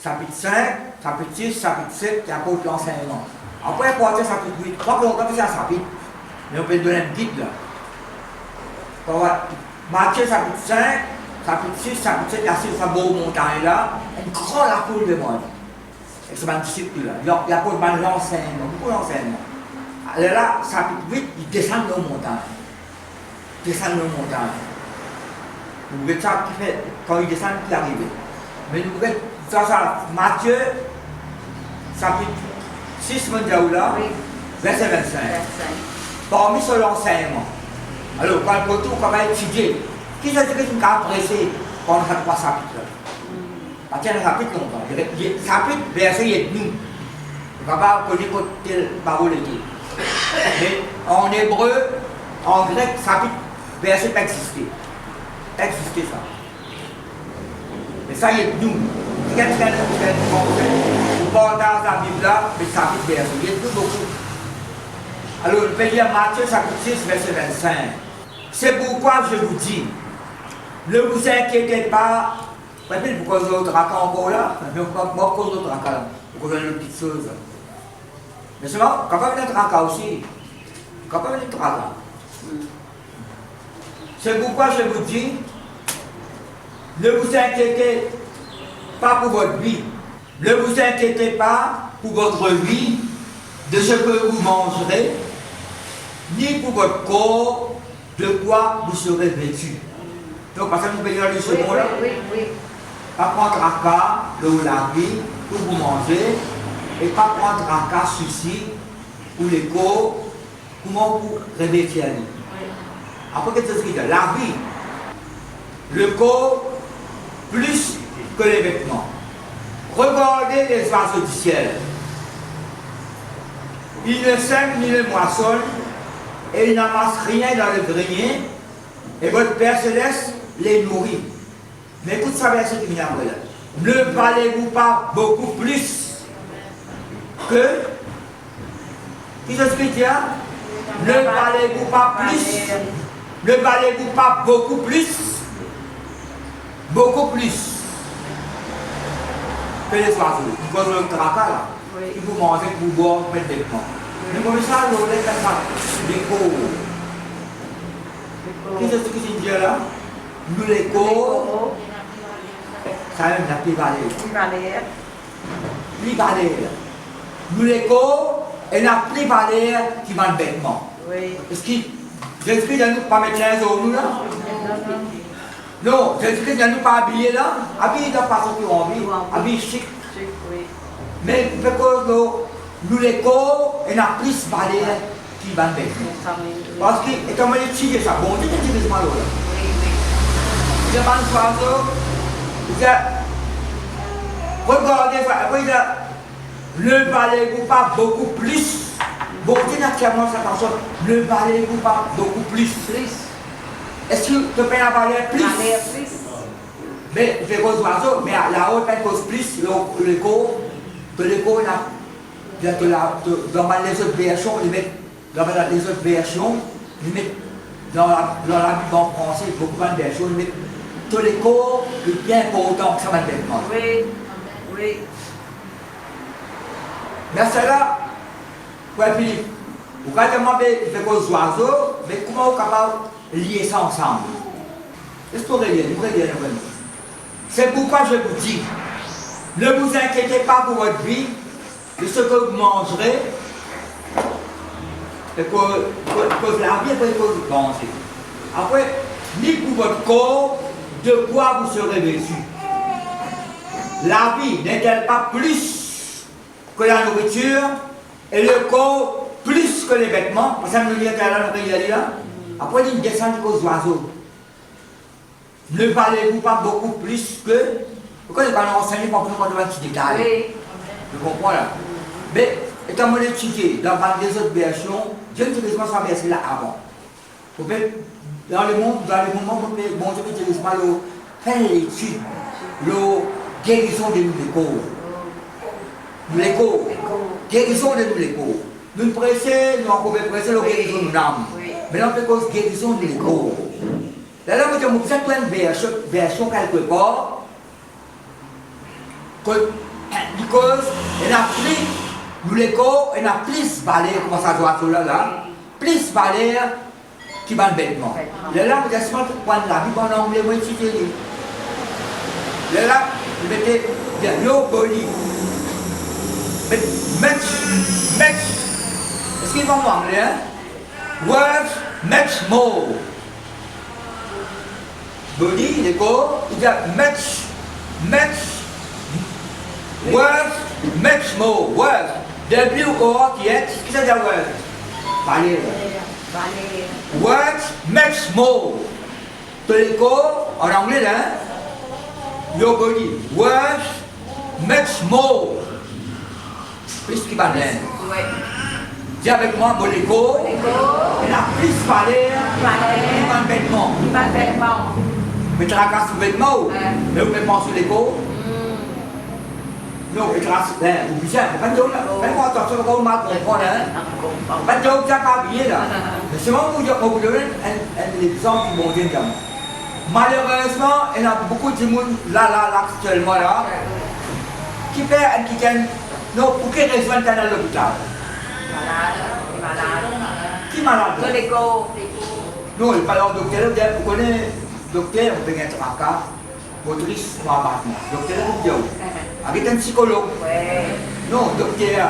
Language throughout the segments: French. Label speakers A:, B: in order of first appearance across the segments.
A: chapitre 5, chapitre 6, chapitre 7, qui apporte l'enseignement. Après, pour partir chapitre 8, pas que longtemps que c'est un chapitre, mais on peut donner un guide là. Matthieu chapitre 5, chapitre 6, chapitre 7, il y a cette montagne là, une grande foule de monde. Et c'est un disciple là. Il y a pour l'enseignement, beaucoup d'enseignement. Alors là, chapitre 8, ils descendent nos montagnes. Ils descendent nos montagnes. Vous voyez ça qui fait, quand ils descendent, qui arrive. Mais nous voyons ça, Matthieu, chapitre 6, là, verset 25. Parmi sur l'enseignement. Alors, quand on va étudier, qui c'est que tu as apprécié pendant ces 3 chapitres? Parce qu'il y a un chapitre longtemps. Chapitre, verset est nous. On ne va pas connaître quelle parole est. Mais en hébreu, en grec, chapitre, verset existait. Existait ça. Mais ça y est, nous. Qu'est-ce qu'on fait? On va dans la Bible là, mais chapitre, verset. Il y a tout beaucoup. Alors, on peut lire Matthieu, chapitre 6, verset 25. C'est pourquoi je vous dis, ne vous inquiétez pas. Pourquoi vous autres racontent encore là? Pourquoi vous autres racontent là? Pourquoi vous avez une petite chose? Mais c'est bon, quand même un tracas aussi. Quand même un tracas. C'est pourquoi je vous dis, ne vous inquiétez pas pour votre vie. Ne vous inquiétez pas pour votre vie, de ce que vous mangerez, ni pour votre corps, de quoi vous serez vêtus. Donc, parce que nous payons le second là. Pas prendre tracas, la vie, pour vous manger, et pas prendre tracas, souci, pour les corps, comment vous revêtir la vie. Après, qu'est-ce qu'il dit? La vie, le corps, plus que les vêtements. Regardez les oiseaux du ciel. Ils ne sèment ni ne moissonnent, et ils n'amassent rien dans le grenier, et votre Père Céleste les nourrit. Mais écoute ça, verset qui vient après là. Ne parlez-vous pas beaucoup plus que. Qui s'explique là? Ne parlez-vous pas plus? Ne parlez-vous pas beaucoup plus? Beaucoup plus que les oiseaux. Vous voyez le tracas là. Il faut manger pour boire, mettre des vêtements. Mais comme ça, on est comme ça. Les corps. Qu'est-ce que c'est dit là? Nous les corps. Ça même la privalère. Privalère. Nous les corps et la privalère qui va le vêtement. Est-ce que Jésus ne nous pas mettre les os nous là? Non, Jésus ne nous pas habiller là. Habiller dans pas ce qu'on envie. Habiller chic. Mais nous les corps et la privalère qui va le vêtement. Parce que, étant donné que c'est ça, bon, c'est un petit peu mal là. Il y a pas de oiseaux. Regardez, après ne parlez-vous pas beaucoup plus? Bon, tu n'as qu'à moi ça personne. Ne parlez-vous pas beaucoup plus? Est-ce que tu peux en parler plus? Mais je cause oiseaux, mais la haute elle cause plus le corps, que le corps dans les autres versions, ils mettent dans les autres versions, ils mettent dans la Bible en français, beaucoup de versions, ils mettent tous les corps est bien important que ça va vêtement. Oui. Mais cela, Philippe, vous pouvez demander de vos oiseaux, mais comment vous êtes capable de lier ça ensemble? Est-ce que vous pouvez lire? C'est pourquoi je vous dis, ne vous inquiétez pas pour votre vie, de ce que vous mangerez, et que la vie est pour que vous mangez. Après, ni pour votre corps, de quoi vous serez vêtus? La vie n'est-elle pas plus que la nourriture et le corps plus que les vêtements? Ça nous dit à la nourriture là. Après, il descend aux oiseaux. Ne parlez-vous pas beaucoup plus que. Pourquoi il ne va pas enseigner pour que nous avons un petit détail? Je comprends là. Mais étant donné étudié dans les autres versions, je ne sais pas si ça verset là avant. Dans le monde, bon Dieu peut dire faire l'étude, la guérison de nous les corps. Nous les corps. Guérison de nous les corps. Nous pressons, nous pouvons presser la guérison de l'âme. Mais on peut cause guérison de les corps. Là, vous avez une version quelque part. Because il y a plus, nous les corps, il y a plus balais, comment ça doit être là, plus balais qui va le vêtement. Là, vous êtes pour prendre la vie en anglais, vous étudiez. Là, vous mettez your body. Much. Est-ce qu'il va en anglais? Words, much more. Body, les corps, il y a much. Words, much more. Words. W-O-R-T-H. Qu'est-ce que ça veut dire words? Parler. Words, much more. Tous les corps, en anglais, là. Your body. Words, much more. Plus qui va bien. Dis avec moi, bon, les corps. Il a plus parler. Qui va le vêtement. Mais tu racontes sur le vêtement. Mais vous mettez sur les corps. Non, il trace, vous dites, pas de joke là, faites-moi attention à vous marquer, pas de joke, ça pas habillé là. Mais c'est vraiment vous donner un exemple qui m'ont dit également. Malheureusement, il y a beaucoup de monde là, actuellement là, qui fait, qui gagne, non, pour quelle raison ils sont à l'hôpital? Qui est malade? Non, il parle au docteur, vous connaissez, docteur, on peut gagner un tracas, motrice, ou abattement. Docteur, vous dites, avec un psychologue. Non, docteur,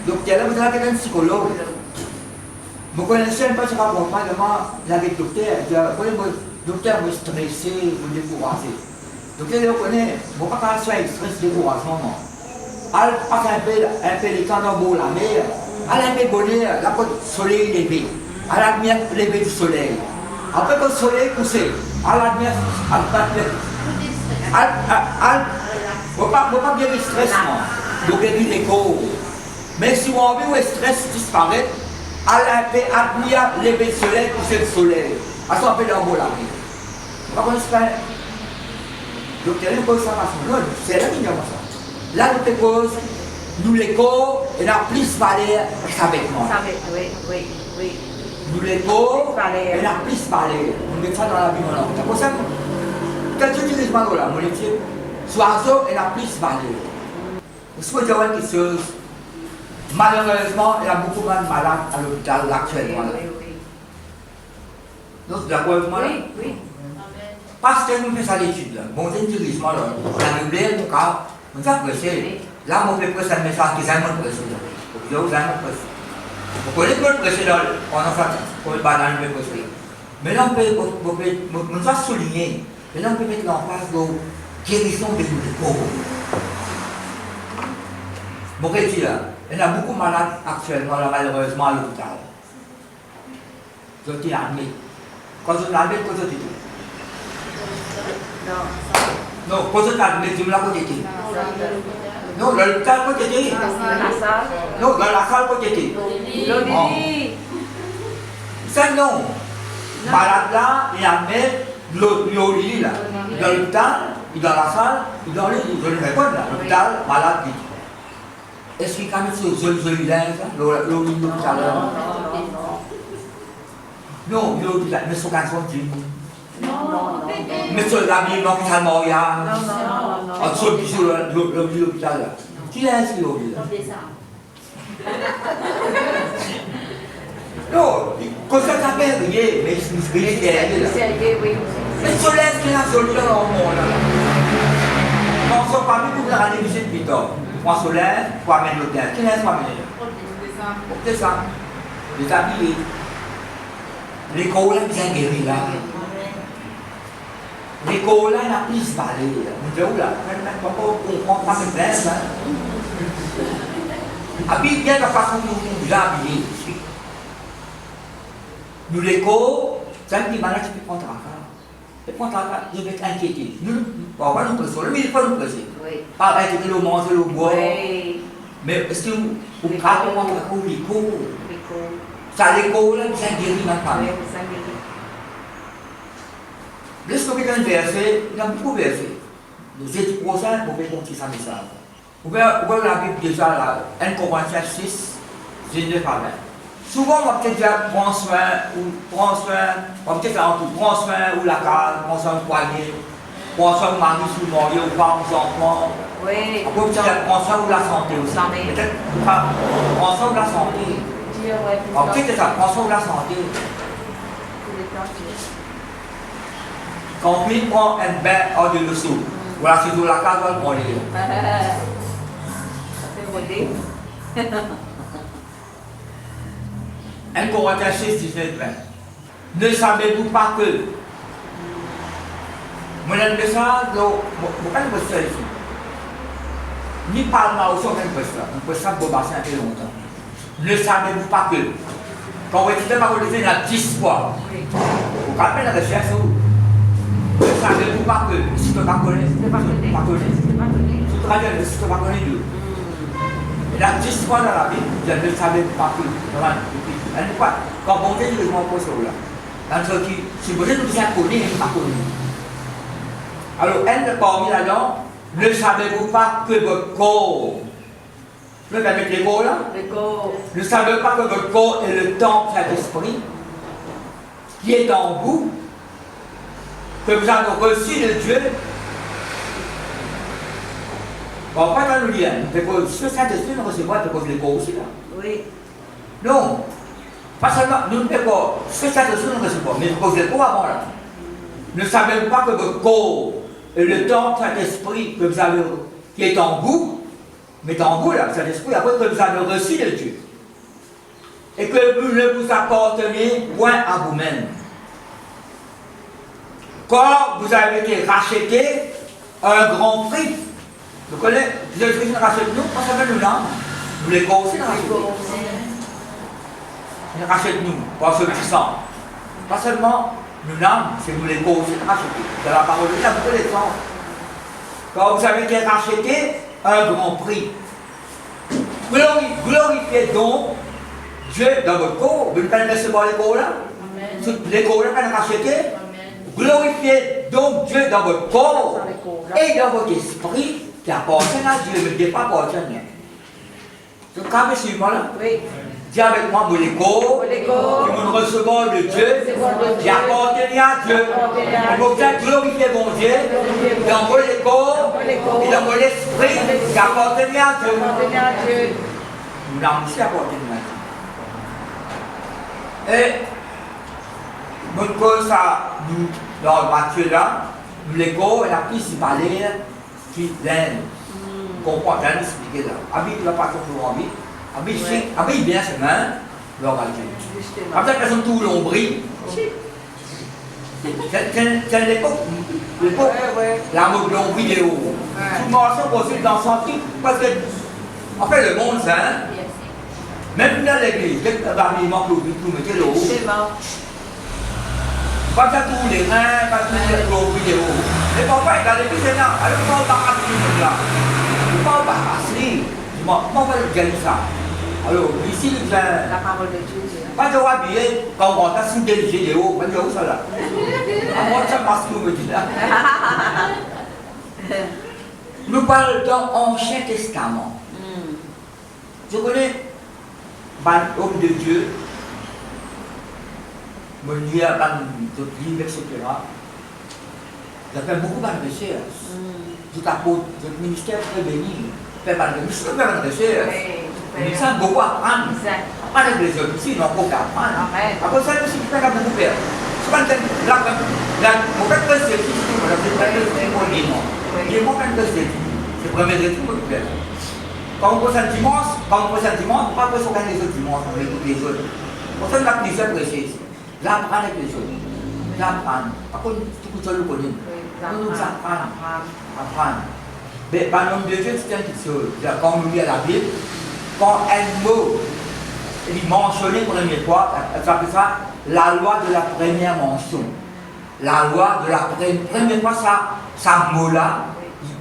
A: vous avez un psychologue. Vous connaissez pas ce rapport, avec le docteur, le docteur vous stressé, vous découragez. Le docteur vous connaît, vous ne pouvez pas faire stress, découragement. Elle passe un peu les temps dans la mer, elle a un peu bonheur, la côte soleil levé, elle admire le lever du soleil. Après que le soleil poussé, elle admire, vous ne pouvez pas bien le stress, vous guérir les corps. Mais si vous avez le stress disparaît, elle admire le lever du soleil, pousser le soleil. Elle s'en fait dans la mer. Vous connaissez pas? Donc, il y a une chose à faire. C'est là qu'il y a ça. Là, nous te pose, nous les corps, et la plus valeur que ça vêtement.
B: Oui.
A: Nous les corps, et la plus valeur. On met ça dans la vie maintenant. C'est pour ça que, quand tu utilises mal là, mon métier, oiseau et la plus valeur. Je peux dire quelque chose, malheureusement, il y a beaucoup de malades à l'hôpital actuellement. Donc, c'est d'accord avec moi?
B: Oui.
A: Parce que nous faisons l'étude, bon, c'est utilisme là, la Bible, mon cas, on s'est pressé. Là, mon père presse un message qui s'est pressé. Vous avez pressé. Vous connaissez le pressé là, on a fait, pour le banal, le pressé. Mais là, on va souligner, mais là, on peut mettre en place de guérison de nos corps. Mon petit là, il y a beaucoup de malades actuellement, là, malheureusement, à l'hôpital. Je t'ai admis. Quand je l'admets, quand je t'ai dit. Non, quand je t'admets, tu me l'as côté. Non, dans l'hôpital côté. Non, dans la salle côté. Ça non. Malade là, il admet l'eau là. Dans l'hôpital, il est dans la salle, il est dans le lit. Je ne sais pas là. L'hôpital, malade dit. Est-ce qu'il y a mis sur le linge, l'eau lit l'hôpital? Non, l'hôpital, mais son canson dit. Mais sur l'habillement qui s'est mort, en dessous de l'hôpital. Qui est inscrit au lit? Non, quand ça s'appelle rien, mais il est mais sur l'est qui est la solution dans le monde. On ne sort pas beaucoup de la radio de Piton. Point solaire, pour amener l'hôtel. Qui est-ce pour amener? C'est ça. Les habillés. Les collègues bien guéris là. L'école là, il a plus parlé. Vous dites où là? On ne comprend pas mes frères. Habille bien la façon dont nous habillés. Nous, l'école, c'est un petit malade qui peut prendre un cas. Il prend un cas, il va être inquiété. Nous, on va pas nous presser, mais il ne faut pas nous presser. Pas inquiéter le manger, le boire. Mais est-ce que vous pouvez prendre un coup l'école? Ça, l'école là, c'est un guéri maintenant. Laisse-moi un verset, il y a beaucoup de versets. Les études prochaines, vous pouvez compter ça message. Vous pouvez la Bible déjà là, 1 Corinthiens 6, 19 à 20. Souvent, on va peut-être dire prends soin, on va peut-être faire un coup, prends soin ou la cale, prends soin du poignet. prends soin de mari sous mari ou pas aux enfants.
B: Oui.
A: Après, tu prends soin de la santé aussi. Peut-être, prends soin de la santé.
B: Dieu, ouais.
A: En fait, c'est ça, prends soin de la santé. Quand il prend un bain hors de l'eau, voilà, c'est dans la case, on va le prendre.
B: Ça fait voler.
A: 1 Corinthiens 6, 19, 20. Ne savez-vous pas que mon message, je ne peux pas ici. Ni parle aussi, on peut ça pour passer un peu longtemps. Ne savez-vous pas que quand vous étudiez ma religion, il y a 10 fois. Vous rappelez la recherche où ne savez-vous pas que si tu ne connais pas, si tu ne connais Dieu. Il y a 10 fois dans la Bible, je ne savais pas que. Quand on dit que je m'en pose là, dans ce qui, si vous êtes déjà connu, il n'est pas connu. Alors, elle parmi là-dedans, ne savez-vous pas que votre corps, vous avez avec les corps là?
B: Le corps.
A: Ne savez-vous pas que votre corps est le temple de l'esprit qui est en vous, que vous avez reçu de Dieu? Bon, pas dans le lien, parce que ce Saint-Esprit nous recevons, parce que les corps aussi là.
B: Oui.
A: Non, pas seulement, nous ne pouvons pas, ce Saint-Esprit nous recevons, mais parce que les corps avant là. Ne savez-vous pas que votre corps est le temple de Saint-Esprit que vous avez, qui est en vous, mais en vous là, Saint-Esprit, après que vous avez reçu de Dieu, et que vous ne vous appartenez point à vous-même. Quand vous avez été racheté à un grand prix, vous connaissez, Jésus-Christ nous rachète nous, pas seulement nous là, nous les corps aussi nous rachètent. Il rachète nous, par ce petit sang. Pas seulement nous l'âme, c'est nous les corps aussi nous racheter. Dans la parole de Dieu, vous connaissez ça. Quand vous avez été racheté à un grand prix, glorifiez donc Dieu dans votre corps. Vous ne pouvez pas recevoir les corps là. Les corps là, vous racheter. Glorifiez donc Dieu dans votre corps et dans votre esprit qui appartient à Dieu, mais qui n'est pas appartient à rien. Donc, quand vous suivez moi là, dis avec moi, les corps qui vont recevoir de Dieu, qui appartiennent à Dieu. Et vous faites glorifier mon Dieu dans vos corps et dans vos esprits qui appartiennent à Dieu. Nous l'avons aussi appartenu à Dieu. Et notre corps, ça, nous, dans Matthieu là, nous les corps, et la principale qui l'aide. Vous comprenez, l'aide expliquer là. Habite la passion pour habiter. Habite bien ses mains, leur valise. Après, personne tout l'ombris. C'est l'époque, la mode longue vidéo. Tout le monde s'est posé dans son truc, parce que, en fait, le monde, même dans l'église, dès que tu manque tout mettez le haut. Pas tous les reins, pas tous les longues vidéos. Mais parfois, dans l'église, c'est là. Alors, comment on va passer là? Comment on va passer? Comment on va gagner ça? Alors, ici,
B: la parole de Dieu.
A: Pas de habiller, quand on va sous des vidéos, on va dire où ça là? Moi, ça passe tout me dit là. Nous parlons dans l'Ancien Testament. Je connais l'homme de Dieu, mon lieu, d'autres livres, etc. J'ai fait beaucoup de recherches. Tout apôtre, votre ministère très béni. Fait pas de recherches. Il ça beaucoup à apprendre. Pas de plaisir ici, non, beaucoup à apprendre. Après ça, aussi, tu peux beaucoup faire. Souvent, là, mon père de c'est tout, c'est mon livre. Il est mon père de c'est le premier de tout, mon père. Quand on passe un dimanche, pas que ce qu'on a les autres dimanches, on écoute les autres. On fait la plusieurs précises. Là, apprendre avec les autres. Là, apprendre. Par contre, tout le monde le connaît. On nous apprendre. Mais par le nom de Dieu, c'est une petite chose. Quand on lit à la Bible, quand un mot est mentionné pour la première fois, ça s'appelle ça la loi de la première mention. La loi de la première fois, ça mot-là,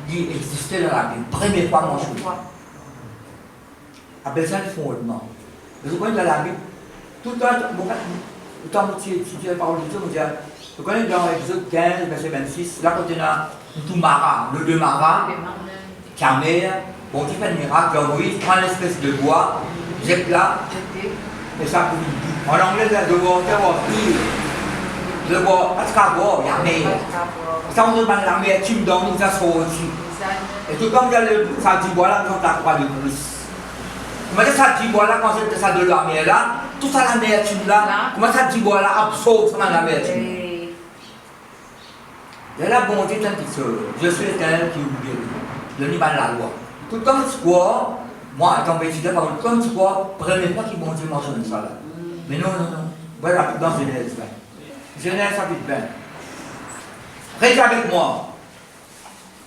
A: il existait dans la Bible. Première fois mentionné. Appelle ça le fondement. Vous connaissez dans la Bible, tout le temps où tu étudies la parole de Dieu, vous connaissez dans Exode 15, verset 26, là quand on a tout Mara, le deux Mara, Carmel, bon, tu fais un miracle, Moïse prend l'espèce de bois, jette là, et ça, en anglais, là, de water of Le bois, parce qu'à bois, il y a mer. Ça, on demande la mer, tu me donnes, ça se aussi. Et tout comme ça dit bois là, quand la croix de Christ. Comment ça dit bois là, quand c'est ça de la mer là, tout ça la mer, tu là, comment ça dit bois là, absorbe ça la mer, tu. Et la bonté d'un petit seul, je suis l'Éternel qui vous guérit. Je n'y pas la loi. Tout comme quoi, moi, étant bénéficiaire, par contre, comme quoi, prenez pas qui bon Dieu mentionne ça là. Mais non, non, non. Voilà, dans Genèse 20. Genèse chapitre 20. Restez avec moi.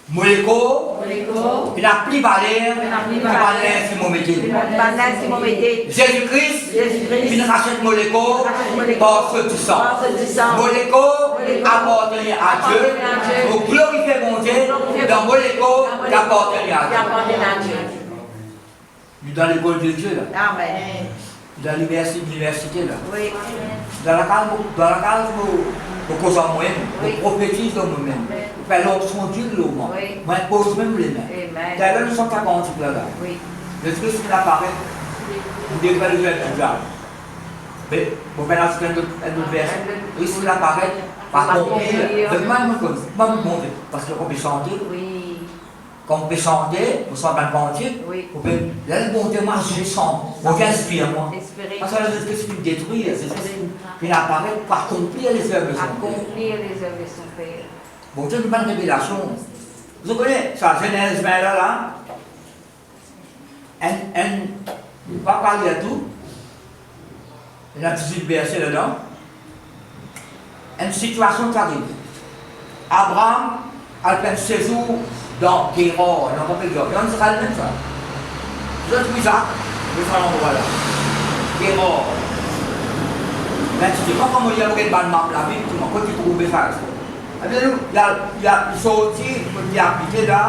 A: Moléco, il a pris Valère, il a Valère Simon Médé. Jésus-Christ, il rachète Moléco par ce du sang. Moléco appartenait à Dieu. Pour glorifier mon Dieu, dans Moléco, il appartenait à Dieu. Il est dans l'école de Dieu là.
B: Amen.
A: Dans l'université là.
B: Oui.
A: Dans la case pour cause en moi-même, pour prophétiser dans moi-même. Pour faire l'onction Dieu de l'homme. Moi, je pose même les mains. D'ailleurs, nous sommes à cantique là.
B: Oui.
A: Le Christ qui apparaît, vous devez le faire tout ça. Mais, pour faire un autre verset, le Christ qui apparaît, par contre, moi, je montre, parce qu'on peut chanter.
B: Oui.
A: Quand on peut chanter, on s'en va cantique.
B: Oui.
A: On peut, là, le bon Dieu, moi, je chante. On inspire, moi.
B: Espérer.
A: Parce que le Christ qui détruit, c'est ça. Il apparaît pour accomplir les œuvres de son Père.
B: Accomplir les œuvres de son Père.
A: Bon Dieu, une bonne révélation. Vous connaissez ça, Genèse 20 là, il va parler à tout. Il y a 18 versets là-dedans. Une situation qui arrive. Abraham a fait un séjour dans Guéror, il n'a pas fait de Guéror. Il sera le même ça. Vous avez trouvé ça? Vous savez l'endroit là. Guéror. Mais tu dis, comment il y a une bonne map là, comment tu trouves ça? Il sorti, il a habité là,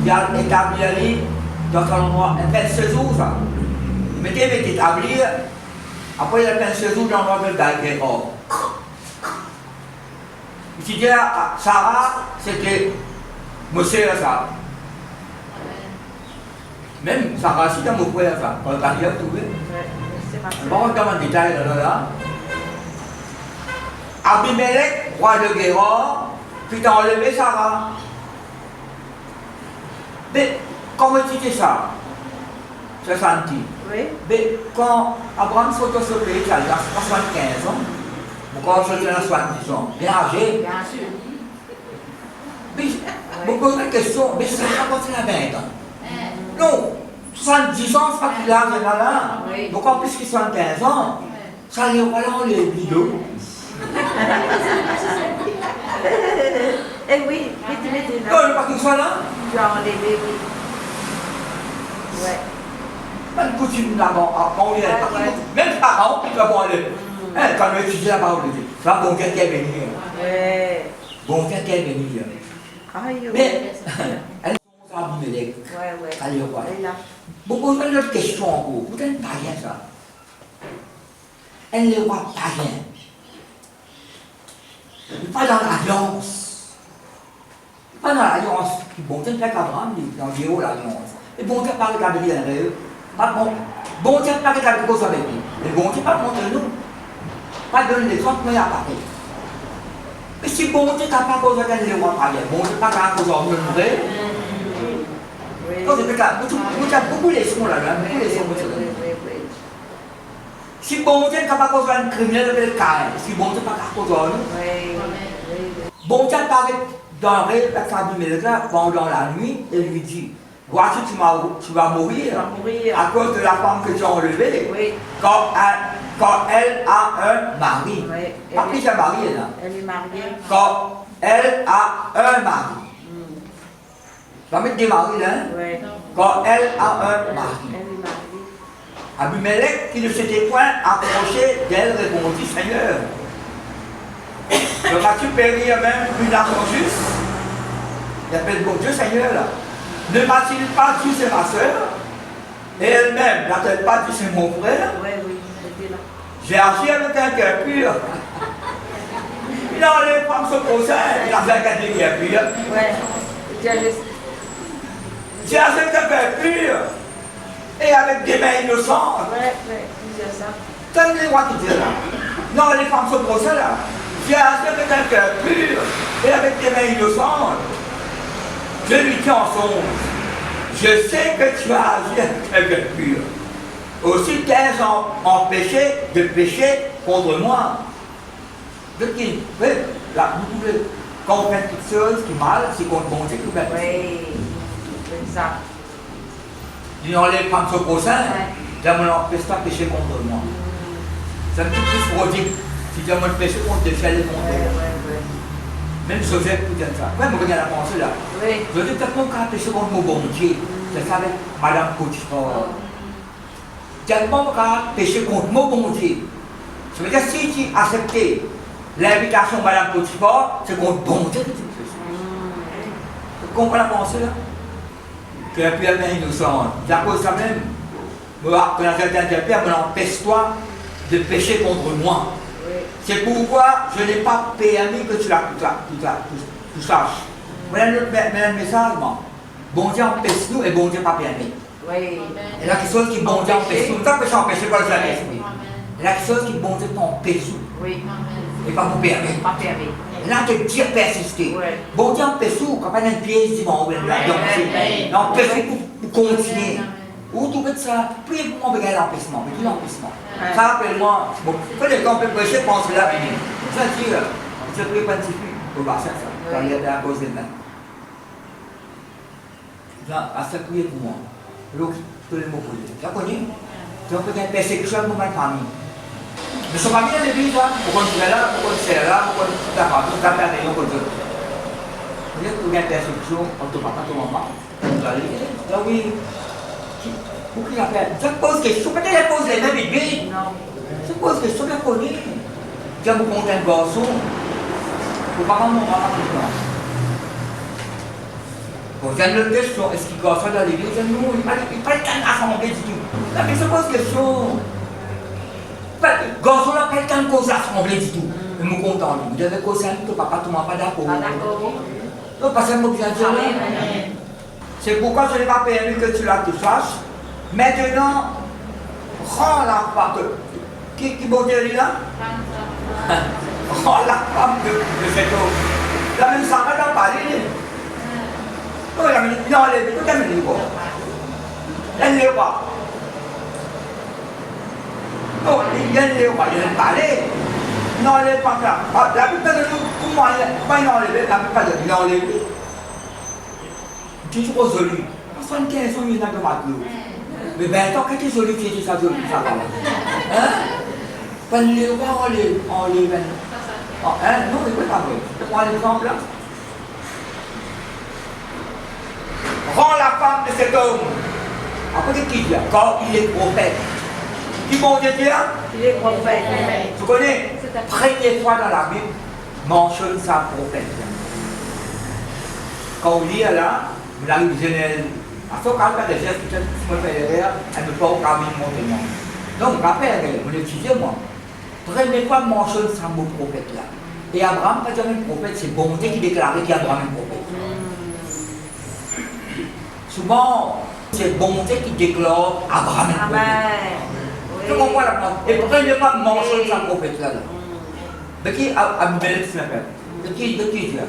A: il a établi dans un endroit, il a fait séjour ça. Il m'était établi, après il a fait séjour dans l'endroit de Guéror. Il dit à Sarah, c'était monsieur ça. Même Sarah, si dans mon frère ça, quand tu as trouvé. On va rentrer dans le détail là. Abimelech, roi de Guéror, puis t'as enlevé Sarah. Mais comment tu dis ça? C'est senti.
B: Oui.
A: Mais quand Abraham s'est sauvé, il a 75 ans. Pourquoi je suis à 70 ans? Bien âgé.
B: Bien sûr.
A: Mais vous posez la question, mais c'est pas quand il a 20 ans. Non, 70 ans, c'est pas qu'il a là. Pourquoi plus qu'il 75 ans? Ça n'est pas dans les vidéos.
B: Eh oui, vite.
A: Non, il n'est pas tout ça là.
B: Tu as enlevé, oui. Ouais.
A: Même coutume là-bas, même parents, ils vont aller. Quand on étudie la parole de Dieu, ça va bon Dieu qui est béni.
B: Ouais.
A: Bon Dieu qui est béni. Mais, elles sont Abimelech.
B: Ouais.
A: Allez, voilà.
B: Et là.
A: Beaucoup de autres questions encore. Vous n'êtes pas rien ça. Elle ne voit pas rien. Pas dans l'alliance. Pas dans l'alliance. Bon Dieu fait qu'Abraham, dans le héros l'alliance. Et bon Dieu parle avec Gabriel. Bon Dieu parle avec cause avec lui. Mais bon Dieu pas contre nous. Pas donner les 30 mais à Paris. Mais si bon Dieu n'a pas cause avec les rois païens, bon Dieu n'a pas cause avec nous. Quand c'est ça, vous avez beaucoup les sons là-dedans, beaucoup les sons. Si bon Dieu n'a pas cause avec un criminel avec le cas, si bon Dieu n'a pas cause avec nous. Bon Dieu paraît dans la famille là pendant la nuit et lui dit, voici tu vas mourir à cause de la femme que tu as enlevée. Quand elle a un mari. Pas plus qu'un mari là.
B: Elle est mariée.
A: Quand elle a un mari. Va mettre des maris là. Quand elle a un mari.
B: Elle est mariée.
A: Abimelech, qui ne s'était point approché d'elle, répondit, Seigneur, vas-tu périr même une arme juste? Il appelle bon Dieu Seigneur là. Ne m'a-t-il pas dit c'est ma soeur? Et elle-même n'a-t-elle pas dit c'est mon frère?
B: Oui, c'était là.
A: J'ai agi avec un cœur pur. Il a enlevé prendre ce procès, il a fait un cœur pur.
B: Oui,
A: j'ai agi avec un cœur pur. Et avec des mains innocentes.
B: Oui, c'est ça.
A: Quel est le roi qui dit là? Non, les femmes se procès là. Tu as avec un cœur pur et avec des mains innocentes. Je lui dis en songe, je sais que tu as agi avec un cœur pur. Aussi t'es empêché de pécher contre moi. De qui? Oui, là, vous pouvez, quand on fait quelque chose qui est mal, c'est contre bon Dieu que vous faites.
B: Oui, c'est ça.
A: Il n'enlève pas son prochain, là, on n'empêche pas de pécher contre moi. C'est un petit peu fraudique. Si tu as mon péché contre Dieu, tu as les contre moi. Même Joseph peut dire ça. Ouais, mais regarde la pensée là.
B: Oui.
A: Joseph, tu as mon cas péché contre mon bon Dieu. C'est ça avec Madame Potiphar. Tu as mon cas péché contre mon bon Dieu. Ça veut dire si tu acceptes l'invitation de Madame Potiphar, c'est contre bon Dieu que tu fais ça. Tu comprends la pensée là? Que la pierre est innocente. C'est à cause de ça même. Quand la certaine pierre, empêche-toi de pécher contre moi. C'est pourquoi je n'ai pas permis que tu saches. Voilà le message, moi. Bon Dieu empêche-nous et bon Dieu pas permis.
B: Oui.
A: Il y a quelque chose qui bon Dieu empêche-nous. Nous t'empêche d'empêcher par le Saint-Esprit. Il y a quelque chose qui bon Dieu t'empêche.
B: Oui.
A: Et pas vous permet.
B: Pas permis.
A: Là, te dire persister.
B: Ouais.
A: Bon Dieu empêche-nous, quand on a une pièce, il va l'empêcher pour continuer. Ou tout ça, priez pour moi, regarder l'empêchement, mais tout l'empêchement. Ça rappelle-moi, bon, quand les gens peuvent prêcher, pensez là, ça dit, je prie pas de suffit, pour voir ça, quand il y a à cause des mains. Là, à ça, priez pour moi. L'autre, tous les mots pour lui. Tu as connu? Tu as peut-être une persécution pour ma famille. Mais ce n'est pas bien de vivre, pourquoi tu es là, pourquoi tu es là, pourquoi tu as pas, tu as perdu, pourquoi tu es là. Peut-être que tu as une persécution, entre ton papa, ton maman. Là, oui. Pour qu'il appelle. Je pose question, peut-être qu'elle pose les mêmes idées.
B: Non.
A: Je pose question, elle connaît. Je me compte un garçon. Pour pas rendre mon maman plus grand. Bon, j'ai une autre question. Est-ce qu'il garçon dans l'église? Non, il ne parle qu'à l'assemblée du tout. Là, mais je pose question. Garçon n'a pas le temps de causer l'assemblée du tout. Je me compte en lui. Vous devez causer avec ton papa, ton maman, pas d'accord.
B: Pas d'accord.
A: Non, parce que je me bien dire. C'est pourquoi je n'ai pas permis que tu la saches. Maintenant, rends la femme de... Qui bon Dieu dit là? Rends la femme de cet homme. La même ça va parler. Non, il enlève tout à fait le corps. Elle ne l'est pas. Non, il ne l'est pas, il ne parler. Il n'enlève pas ça. La plupart de nous, comment il enlève? La plupart de nous, il enlève. Tu es trop joli. 75 ans, il y en a de maintenant. Mais ben, tant que tu es joli, tu dis ça joli, ça va. Hein? Ben, les rois, on les ben. Hein? Non, c'est pas vrai. Je prends l'exemple là. Rends la femme de cet homme. Après, qui dit? Quand il est prophète. Qui bon Dieu dit là?
B: Il est prophète.
A: Tu connais? Première fois dans la Bible, mentionne sa prophète. Quand on lit là, vous arrivez Genèse. À ce cas, quand les gestes qui me font derrière, elle ne peut pas au cabinet mon témoin. Donc, rappelez, vous l'étudiez moi. Première fois, mentionne sa mot prophète là. Et Abraham, pas jamais prophète, c'est bon Dieu qui déclarait qu'Abraham est prophète. Souvent, c'est bon Dieu qui déclare Abraham est prophète. Tu comprends la pensée? Et première fois, mentionne sa prophète là. De qui Abimelech se l'appelle? De qui dit là?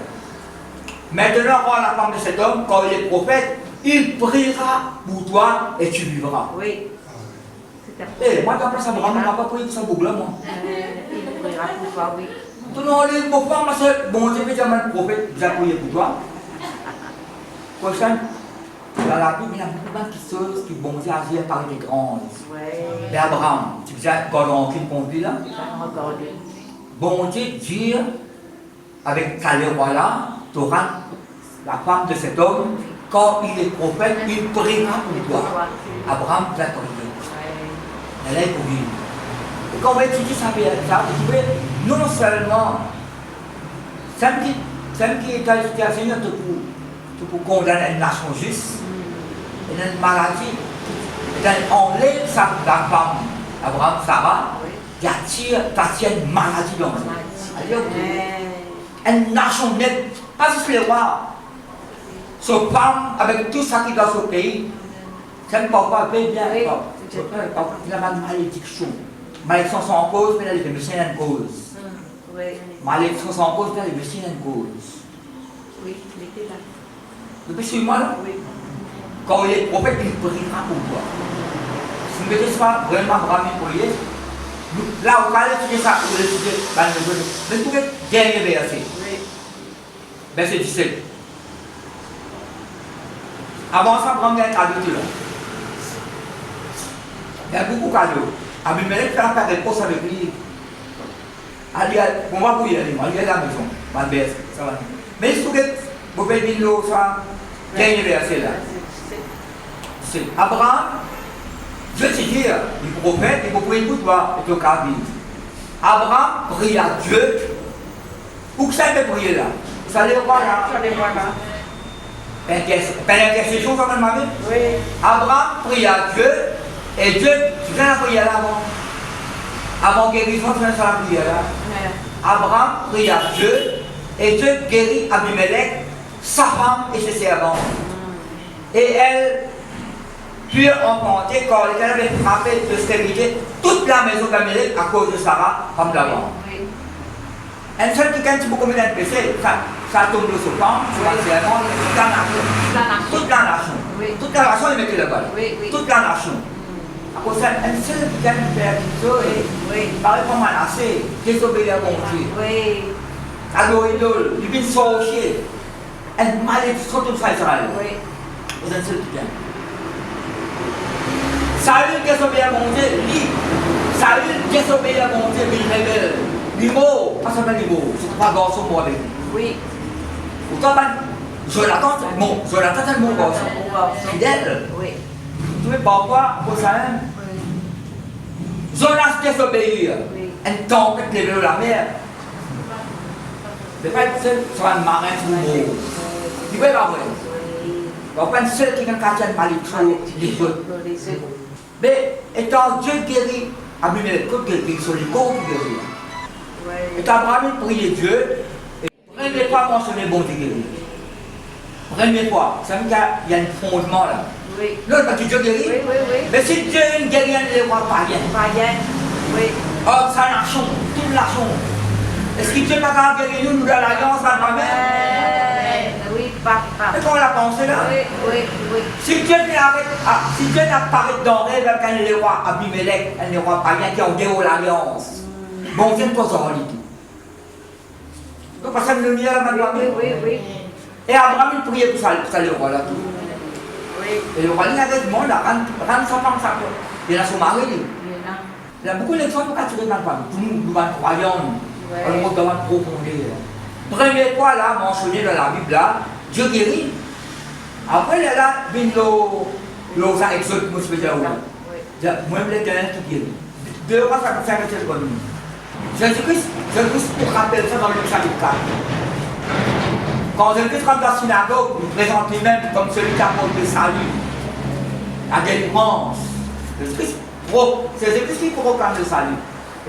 A: Maintenant, rends la femme de cet homme, quand il est prophète, il priera pour toi et tu vivras.
B: Oui.
A: Eh, moi, d'après ça, Abraham n'a pas prié pour sa boucle là, moi.
B: Il priera pour toi, oui.
A: Tu n'as pas pour moi, parce que bon Dieu, déjà, le prophète, il a prié pour toi. Prochaine, dans la Bible, il y a beaucoup de choses qui bon Dieu agit par des grandes.
B: Oui.
A: Mais Abraham, tu sais, quand on a conduit là, bon Dieu dit, avec Caleb, voilà, tu auras la femme de cet homme, quand il est prophète, il priera pour toi. Abraham t'a prié. Elle est pour vivre. Et quand on étudie ça, vous pouvez non seulement, c'est qui est à Seigneur pour condamner une nation juste, et une maladie, et enlève la femme, Abraham, Sarah, qui attire une maladie dans le une nation nette, pas juste les rois. Ce femme, avec tout ça qui est dans ce pays, c'est pas bien. Il a une malédiction. Malédiction sont en cause, mais là, les médecins ont une cause.
B: Oui.
A: Malédiction sans cause, là, mais s'il y a une cause.
B: Oui, il était là.
A: Depuis chez moi, là,
B: Oui.
A: quand il est prophète, il priera pour toi. Si vous ne pas vraiment vraiment prier, là, au cas où ça, vous le dites, mais vous pouvez dernier verset.
B: Oui.
A: Verset 17. Avant ça, prendre un cadeau. Il y a beaucoup de cadeaux. Abimelech fait la réponse avec lui. Allez, on va bouiller, allez à la maison. Ma baisse, ça va. Mais si vous pouvez dire ça, dernier verset là. C'est Abraham, je te dis, il prophète, il faut prier pour toi et ton cabine. Abraham prie à Dieu. Où que ça peut prier là? Vous allez voir là.
B: J'en ai voir là.
A: L'intercession, ça m'a dit?
B: Oui.
A: Abraham prie à Dieu. Et Dieu, tu viens la prière là avant. Avant guérison, tu viens faire la prière là. Abraham prie à Dieu. Et Dieu guérit Abimelech, sa femme et ses servants. Et elle purent enfanter quand elle avait frappé de stérilité toute la maison d'Abimelech à cause de Sarah, femme d'avant. Un seul qui gagne beaucoup de péché, ça tombe de ce temps, c'est vraiment toute la nation. Toute la nation, il mettait là-bas. Toute la nation. À cause d'un seul qui gagne faire quelque chose, paraît pas mal assez, désobéir à mon Dieu. Alors, il vient sortir. Elle malédiction tout ça Israël. C'est un seul qui gagne. Saül désobéit à mon Dieu, lui. Saül désobéit à mon Dieu, il rebelle. L'imo, pas seulement l'imo, c'est trois garçons morts avec lui.
B: Oui.
A: Pourtant, Jonathan, c'est mon garçon. Fidèle.
B: Oui.
A: Tu veux pourquoi, pour ça même? Jonas désobéit. Un tempête levée de la mer. C'est pas le seul sur un marin tout mort. Tu veux pas vrai? Donc, pas le seul qui a un malédiction, les autres. Mais étant Dieu guérit, Abimelech guérit, sur les corps qui guérit. Et Abraham priait Dieu, et première fois mentionné bon Dieu guérit. Première fois, ça veut dire qu'il y a un fondement là.
B: Oui.
A: L'autre parce que Dieu guérit. Mais si Dieu ne guérit, il ne les voit pas bien.
B: Oui.
A: Or, ça nation, toute nation. Est-ce que Dieu n'a pas guéri nous de l'alliance à la même?
B: Oui, papa.
A: Est-ce qu'on l'a pensé là?
B: Oui.
A: Si Dieu n'a pas dans le rêve, quand les rois Abimelech, les rois païens qui ont déroulé l'alliance. Bon Dieu ne pose en lit. Donc, parce que le mieux là maintenant.
B: Oui.
A: Et Abraham il priait pour ça le roi là. Et le roi il avait du monde là, rendre sa femme ça. Il a son mari. Il y a beaucoup d'exemples quand tu regardes pas. Nous croyons, on nous demande profondément. Première fois là, mentionné dans la Bible là, Dieu guérit. Après il y a là, l'autre exode, moi je veux dire, moi je veux dire qui guérit. Deux fois ça fait quelque chose. Jésus-Christ pour rappeler ça dans le chapitre 4. Quand Jésus-Christ rentre dans la synagogue, il présente lui-même comme celui qui apporte le salut, la délivrance. C'est Jésus-Christ qui proclame le salut.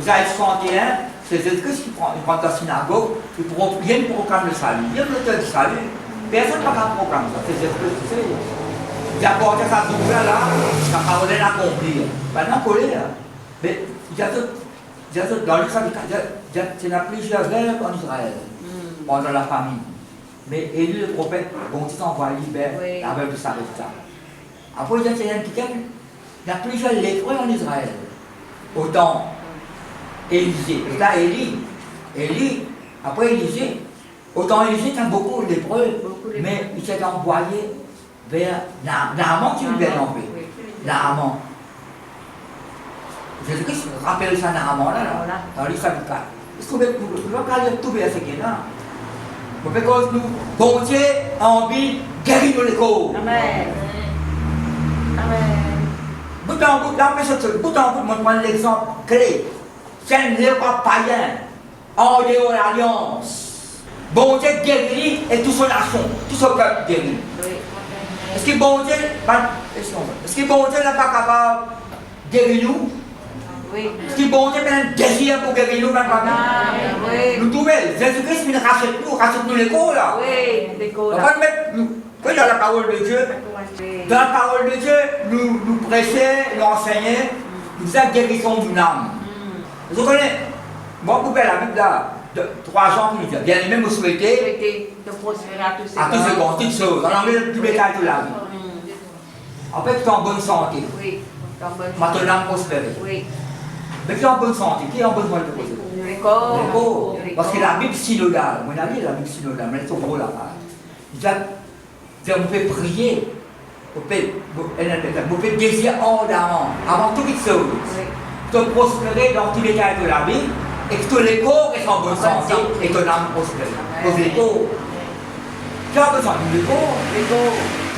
A: Isaïe 61, c'est Jésus-Christ qui prend dans la synagogue, il vient proclamer le salut. Il y a le temps du salut. Personne ne va proclamer ça, c'est Jésus-Christ qui fait. Il apporte sa douleur là, sa parole est accomplie. Maintenant, collé là. Mais il y a dans le chapitre 4, il y a plusieurs verbes en Israël, pendant la famille. Mais Élie le prophète, bon Dieu t'envoie libérer la veuve de Sarepta. Après, il y a plusieurs lépreux en Israël. Autant Élisée. Et là, Élie, après Élisée, autant Élisée, il y a beaucoup de lépreux, mais il s'est envoyé vers Naaman qui lui en paix. Naaman. Jésus-Christ rappelle ça Naaman là, dans le chapitre 4. Est-ce que vous pouvez lire tout verset qui est là? Parce que nous, bon Dieu a envie de guérir nos échos.
B: Amen.
A: Bout en bout, moi, je prends l'exemple clé. C'est un lépreux païen, en dehors de l'alliance. Bon Dieu guérit et tout son nation, tout son peuple guérit. Est-ce que bon Dieu n'est pas capable de guérir nous? Est-ce que bon Dieu a un désir pour guérir nous maintenant? Nous trouvons, Jésus-Christ rachète nous l'écho là. On va mettre, dans la parole de Dieu, nous prêcher, nous enseigner, nous faisons guérison d'une âme. Vous connaissez, moi, vous pouvez la Bible là, 3 ans plus tard. Bien aimé, vous souhaitez
B: Souhaiter de prospérer à tous ces
A: à tous ces
B: gens.
A: toutes choses. En anglais, tous les cas de la vie. En fait, tu es en bonne santé.
B: Oui, dans bonne
A: Maintenant, prospérer.
B: Oui.
A: Mais qui est en bonne santé? Qui est en bonne santé?
B: Les corps.
A: Les corps. Parce que la Bible synodale, mon ami, la Bible synodale, mais c'est gros là-bas. On peut prier. On peut désirer ardemment, avant toute chose, de prospérer dans tous les cas de la vie, et que tous les corps sont en bonne santé, et que l'âme prospère. Pour les corps. Qui a besoin de les corps?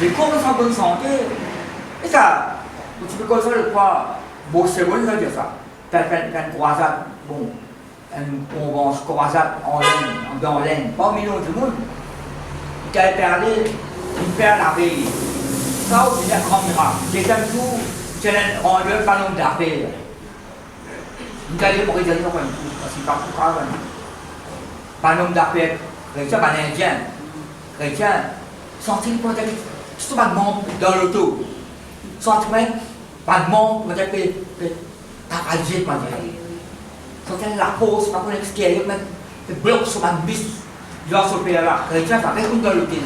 A: Les corps sont en bonne santé. Et ça, tu peux comme ça le croire. Bon, c'est bon, ça dire ça. Quand croisade, bon, on mange croisade en laine, dans laine, pas au milieu du monde. Il a été allé, il fait la veille. Ça aussi, c'est un grand miracle. Deuxième jour, c'est un rendez-vous par l'homme d'affaires. Il a allé pour réaliser un coup, parce qu'il parle tout travail. Par l'homme d'affaires, chrétien, par l'Indien. Chrétien, sentir peut-être, tout pas de monde dans l'auto. Sentir pas de monde, peut-être que paralysé, de manière. Sentir la pause, par contre, l'extérieur, même, le bloc sur ma bus, dans ce pays-là. Chrétien, ça répond dans l'auto.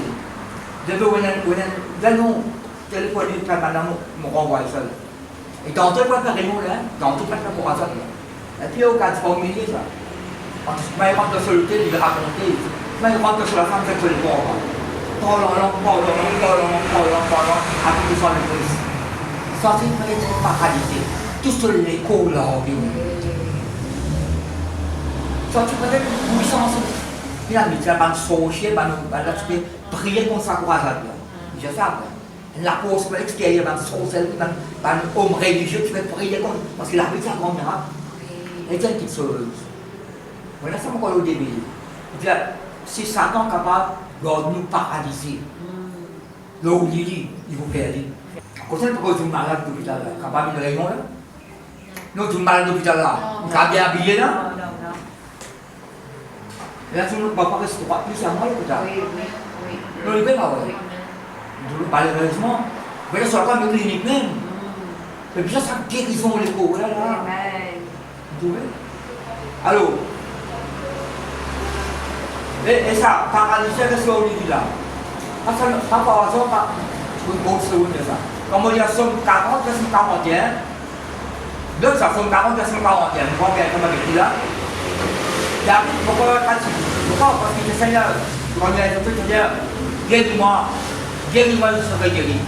A: Là, non, téléphone, madame, me renvoie ça. Et dans tout le monde, dans tout le monde, pour ça. Et puis, au cas de familier, ça. Parce que quand il rentre sur le thé, il va raconter. Quand il rentre sur la femme, c'est que le bon. Parlant, après tout ça, le Christ. Ça, c'est une paralysé. Tout ce l'écho là, ça, tu peux être puissance. Il a mis la bande sorcière, là, tu peux prier contre sa croisade. C'est ça. La pause pour l'extérieur, dans un homme religieux, tu peux prier contre. Parce qu'il a fait un grand miracle. Et c'est une petite chose. Voilà, c'est encore au début. Si Satan est capable de nous paralyser, là où il dit, il vous perd. Quand on peut être malade d'hôpital, capable de réunion là? Non, tu es malade d'hôpital là, tu es bien habillé là? Là, tu ne vas pas rester droit, plus à moi l'hôpital.
B: Oui.
A: Non, il ne peut pas, oui. Malheureusement, mais là, sur la femme de clinique même. Et puis ça, ça guérison les pauvres là. Vous trouvez? Alors, et ça, paralysé reste au niveau là. Pas par exemple, une bonne seconde de ça. Comme on dit, somme 40, somme 41. Donc ça, somme 40, somme 41. Vous voyez comment il dit là? Il y a pourquoi pratique? Pourquoi? Parce que le Seigneur, quand il a dit, guéris-moi, je serai guéri.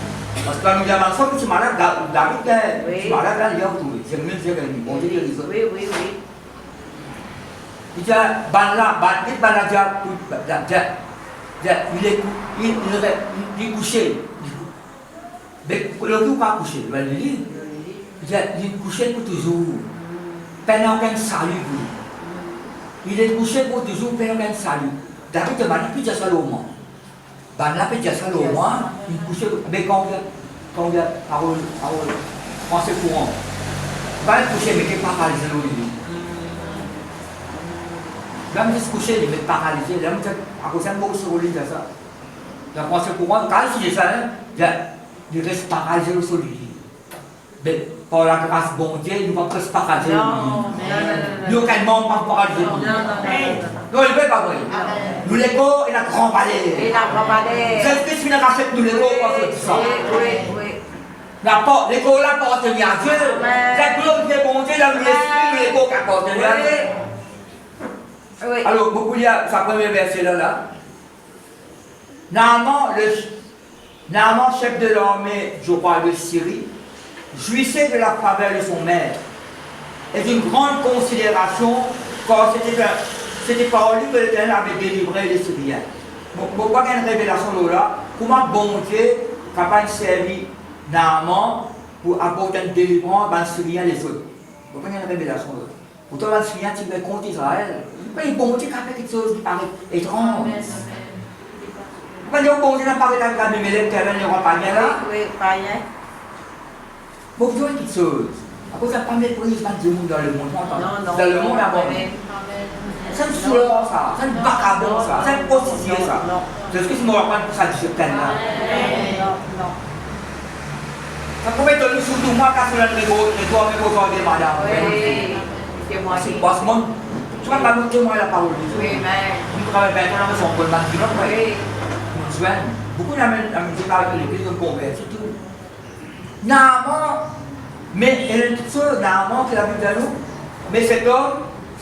A: Parce que quand nous avons ça, tu es malade, David, tu es malade, là, il y a tout. C'est mieux que c'est bon Dieu guérit ça.
B: Oui.
A: Il dit, il est couché. Mais le coup pas couché, il est couché pour toujours. Pendant qu'un salut. Il est couché pour toujours, pendant qu'un salut. David demande, puis il y a Salomon. La paix de Salomon, il est couché, mais quand il y a parole français courant, il va être couché, mais il n'est pas paralysé. Là, il est couché, il est paralysé. Là, à cause d'un mot sur le lit, ça. La français courant, quand il fait ça, il reste paralysé au sol. Mais par la grâce bon Dieu, il ne va pas se paralyser. Nous, aucunement, pas paralysé. Non, il ne peut pas vrai. Nous, les corps et la grande vallée. C'est ce qui nous rachète, nous, les corps, pour faire tout ça. Les corps là appartiennent à Dieu. C'est pour que bon Dieu, là, l'esprit, les corps qui appartiennent à Dieu. Alors, beaucoup il y a sa première verset là. Naaman, chef de l'armée du roi de Syrie, jouissait de la faveur de son maître et d'une grande considération, car c'était par lui que l'Éternel avait délivré les Syriens. Pourquoi il y a une révélation là? Comment bon Dieu capable de servir Naaman pour apporter une délivrance dans les Syriens les autres? Pourquoi il y a une révélation là? Pourtant, les Syriens, tu veux contre Israël. Mais bon Dieu qui a fait quelque chose qui paraît étrange. Quand bon Dieu n'a pas fait la même élève, terrain, il n'y aura pas bien là.
B: Oui, pas bien.
A: Bon Dieu a quelque chose. À cause de la première prise dans le monde, dans le monde.
B: Non.
A: Dans le monde d'abord. C'est un souleur ça, c'est un vagabond ça, c'est un prostitué ça. C'est ce que je me rappelle pour ça du septembre là.
B: Non.
A: Ça pouvait être surtout moi qui a fait le négo, madame.
B: Oui, c'est moi.
A: Parce que moi, vois, pas monter moi la parole de Dieu.
B: Oui, mais.
A: Nous travaillons bien dans la maison, pour le matin,
B: Oui.
A: nous soignons. Beaucoup d'amènes à l'église de convertir, tout. Naaman, mais il y a une petite chose, Naaman, qui l'a vu de nous, mais cet homme,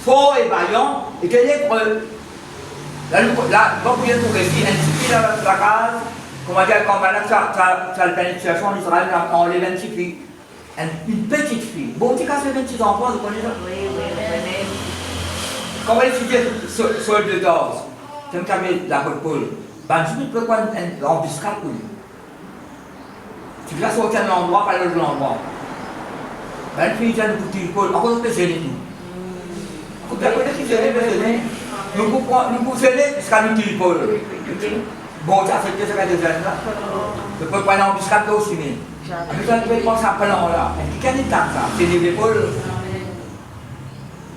A: fort et vaillant, était lépreux. Là, quand vous êtes récit, un petit fille dans la case, comment dire, quand maintenant tu as la pénétration en Israël, on enlève un petit fille. Une petite fille. Bon, tu casses les petits enfants, vous connaissez ça?
B: Oui, oui, on connaît.
A: Quand on va étudier sur le 14, comme tu avais l'apôtre Paul, ben, je ne peux pas une embuscade pour lui. Tu vas sortir un endroit, pas l'autre endroit. Ben, puis il y a une petite Paul, encore un peu gêné nous. Vous avez qui gêné, nous pouvons gêner jusqu'à nous tuer Paul. Bon, tu as fait ça avec des jeunes là. Je peux pas une embuscade aussi, mais. Nous avons pensé à plan là. Et qui a dit ça? C'est des Paul.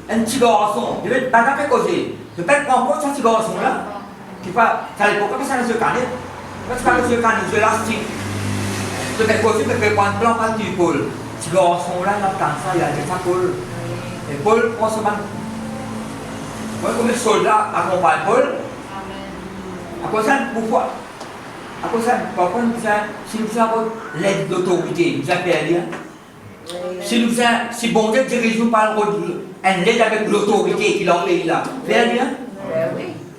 A: Un petit garçon, je vais pas faire causer. Je vais prendre compte ce petit garçon là. Qui va, ça n'est pas comme ça dans ce canet. Parce que dans ce canet, c'est élastique. Je vais causer, je vais prendre plan par du Paul. Ce petit garçon là, il a ça, il a dit ça Paul. Et Paul prend ce man. Moi, comme soldat accompagne Paul. À cause de pourquoi? À cause de pourquoi si nous avons l'aide d'autorité, nous avons perdu. Si bon Dieu dirige nous par un aide avec l'autorité qu'il a en pays là, perdu.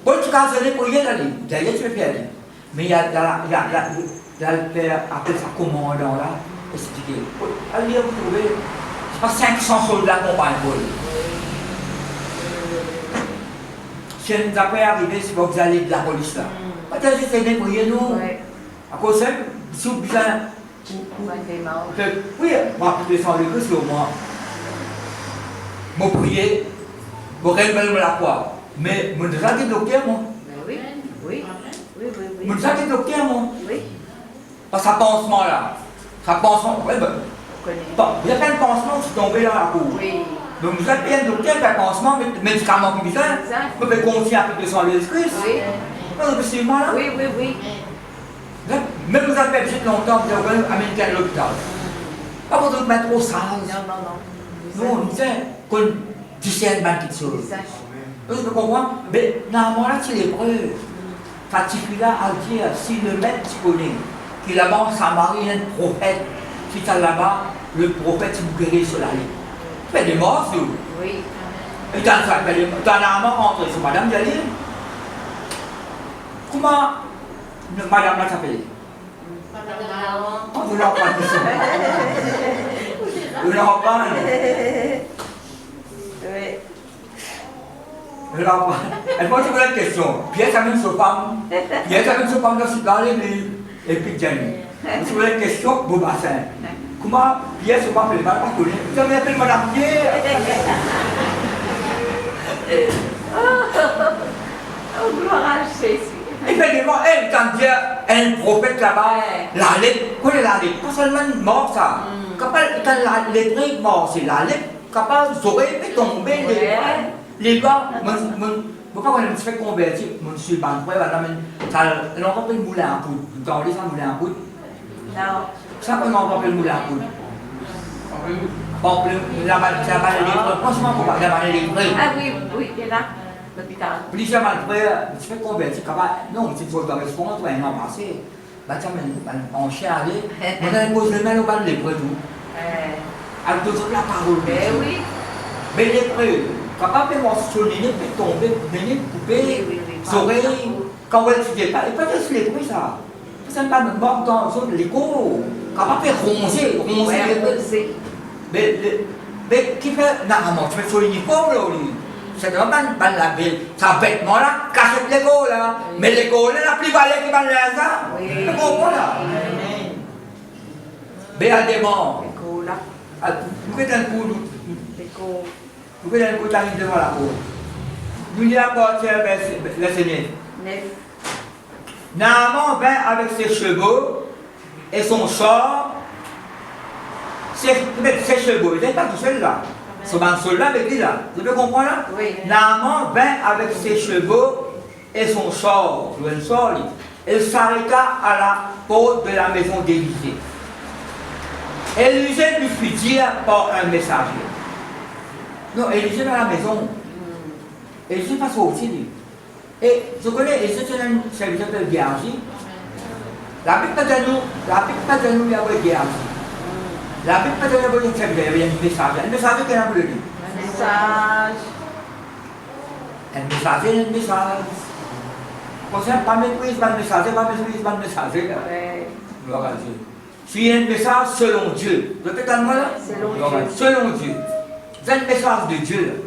A: Bon, tu as raisonné pour y aller, d'ailleurs tu es perdu. Mais il y a le père appelle ça commandant là, expliquer. Allez, vous trouvez, c'est pas 500 soldats accompagnent Paul. Si nous avons arrivé, c'est pas que vous allez de la police là. Peut-être que c'est débrouillé nous. À cause de ça, si vous besoin. Oui, moi, je descends le Christ au moins. Je prier, je révèle la foi. Mais je ne sais pas bloquer, moi.
B: Oui, oui, oui, oui.
A: Je ne sais pas bloquer, moi.
B: Oui.
A: Parce que ça pansement là. Ça pansement, oui, ben. Bon, il y a plein de pansements qui sont tombés dans la cour.
B: Oui.
A: Donc vous êtes bien bloqué par pansement, médicaments qui bizarres. Vous pouvez continuer à faire descendre le Christ.
B: Oui.
A: C'est moi là.
B: Oui, oui, oui.
A: Même vous avez fait longtemps, vous avez amené à l'hôpital. Pas pour nous mettre au sale.
B: Non.
A: Non, nous sommes tu sais une petite chose. Vous comprenez? Mais normalement, là, c'est l'épreuve. Faticula a dit, si le maître tu connais, qu'il là-bas, Samarie, un prophète, si tu as là-bas, le prophète, tu vous guéris sur la ligne. Tu fais des morts, tu.
B: Oui.
A: Et tu as normalement rentré sur Madame Jalil. Comment Madame l'a s'appelle? On ne l'a pas dit ça. On ne l'a pas.
B: Oui.
A: Elle pose une question. Pierre amène sa femme. Pierre amène sa femme dans l'église. Et puis Jenny. Vous avez une question, bon bassin. Comment Pierre se femme fait mal pas connu? Vous avez appelé Madame Pierre.
B: Oh, gloire à Jésus.
A: Effectivement, elle, quand Dieu est un prophète là-bas, la lèpre, quoi est la lèpre? Pas seulement mort ça. Quand la lèpre est mort, c'est la lèpre, capable de sauver, de tomber, les bas, pourquoi on me fait convertir, je suis pas prêt, on n'a pas pris le moulin à poudre. Vous entendez ça, moulin à poudre?
B: Non.
A: Ça, on n'a pas pris le moulin à poudre. Bon, la maladie, franchement, pour parler de la maladie.
B: Ah oui, oui, il est là. L'hôpital.
A: Puis j'ai mal prêt, je fais convertir, non, c'est une chose de réponse, on a passé. Bah, tiens, on cherche aller, on a posé le main au bas de l'épreuve. Avec d'autres la parole.
B: Mais oui.
A: Mais l'épreuve, capable de voir souligner, peut tomber, venir couper, sourire, quand on étudie pas, et peut-être c'est l'épreuve ça. C'est pas de mort dans l'écho, capable de ronger l'épreuve. Mais qui fait, non, tu fais souligner pas, là, c'est vraiment la ville. Ça bêtement là, casse l'égo là. Mais l'égo là, la plus valée qui va là, ça.
B: Oui.
A: C'est bon là. Béatement.
B: L'égo là.
A: Vous faites un coup.
B: L'égo.
A: Vous faites un coup d'arriver devant la cour. Nous y apportons le Seigneur. Naaman vint avec ses chevaux et son char. Ses chevaux, il n'est pas tout seul là. C'est un soldat avec lui là. Vous pouvez comprendre là?
B: Oui.
A: Naaman vint avec ses chevaux et son char. Il s'arrêta à la porte de la maison d'Élisée. Élisée lui fit dire par un messager. Non, Élisée dans la maison. Et je ne sais pas sorti. Et je connais, et c'est un serviteur de Géorgie. La Bible pas de nous, il y a une Géorgie. La Bible pas de nous, il y a un message. Un message qui est un peu de lui.
B: Un message.
A: Un message. Pour ça, pas méprise, pas de message, pas méprise, pas de message. Gloire à Dieu. Si un message selon Dieu, répète à moi là. Selon Dieu. C'est un message de Dieu.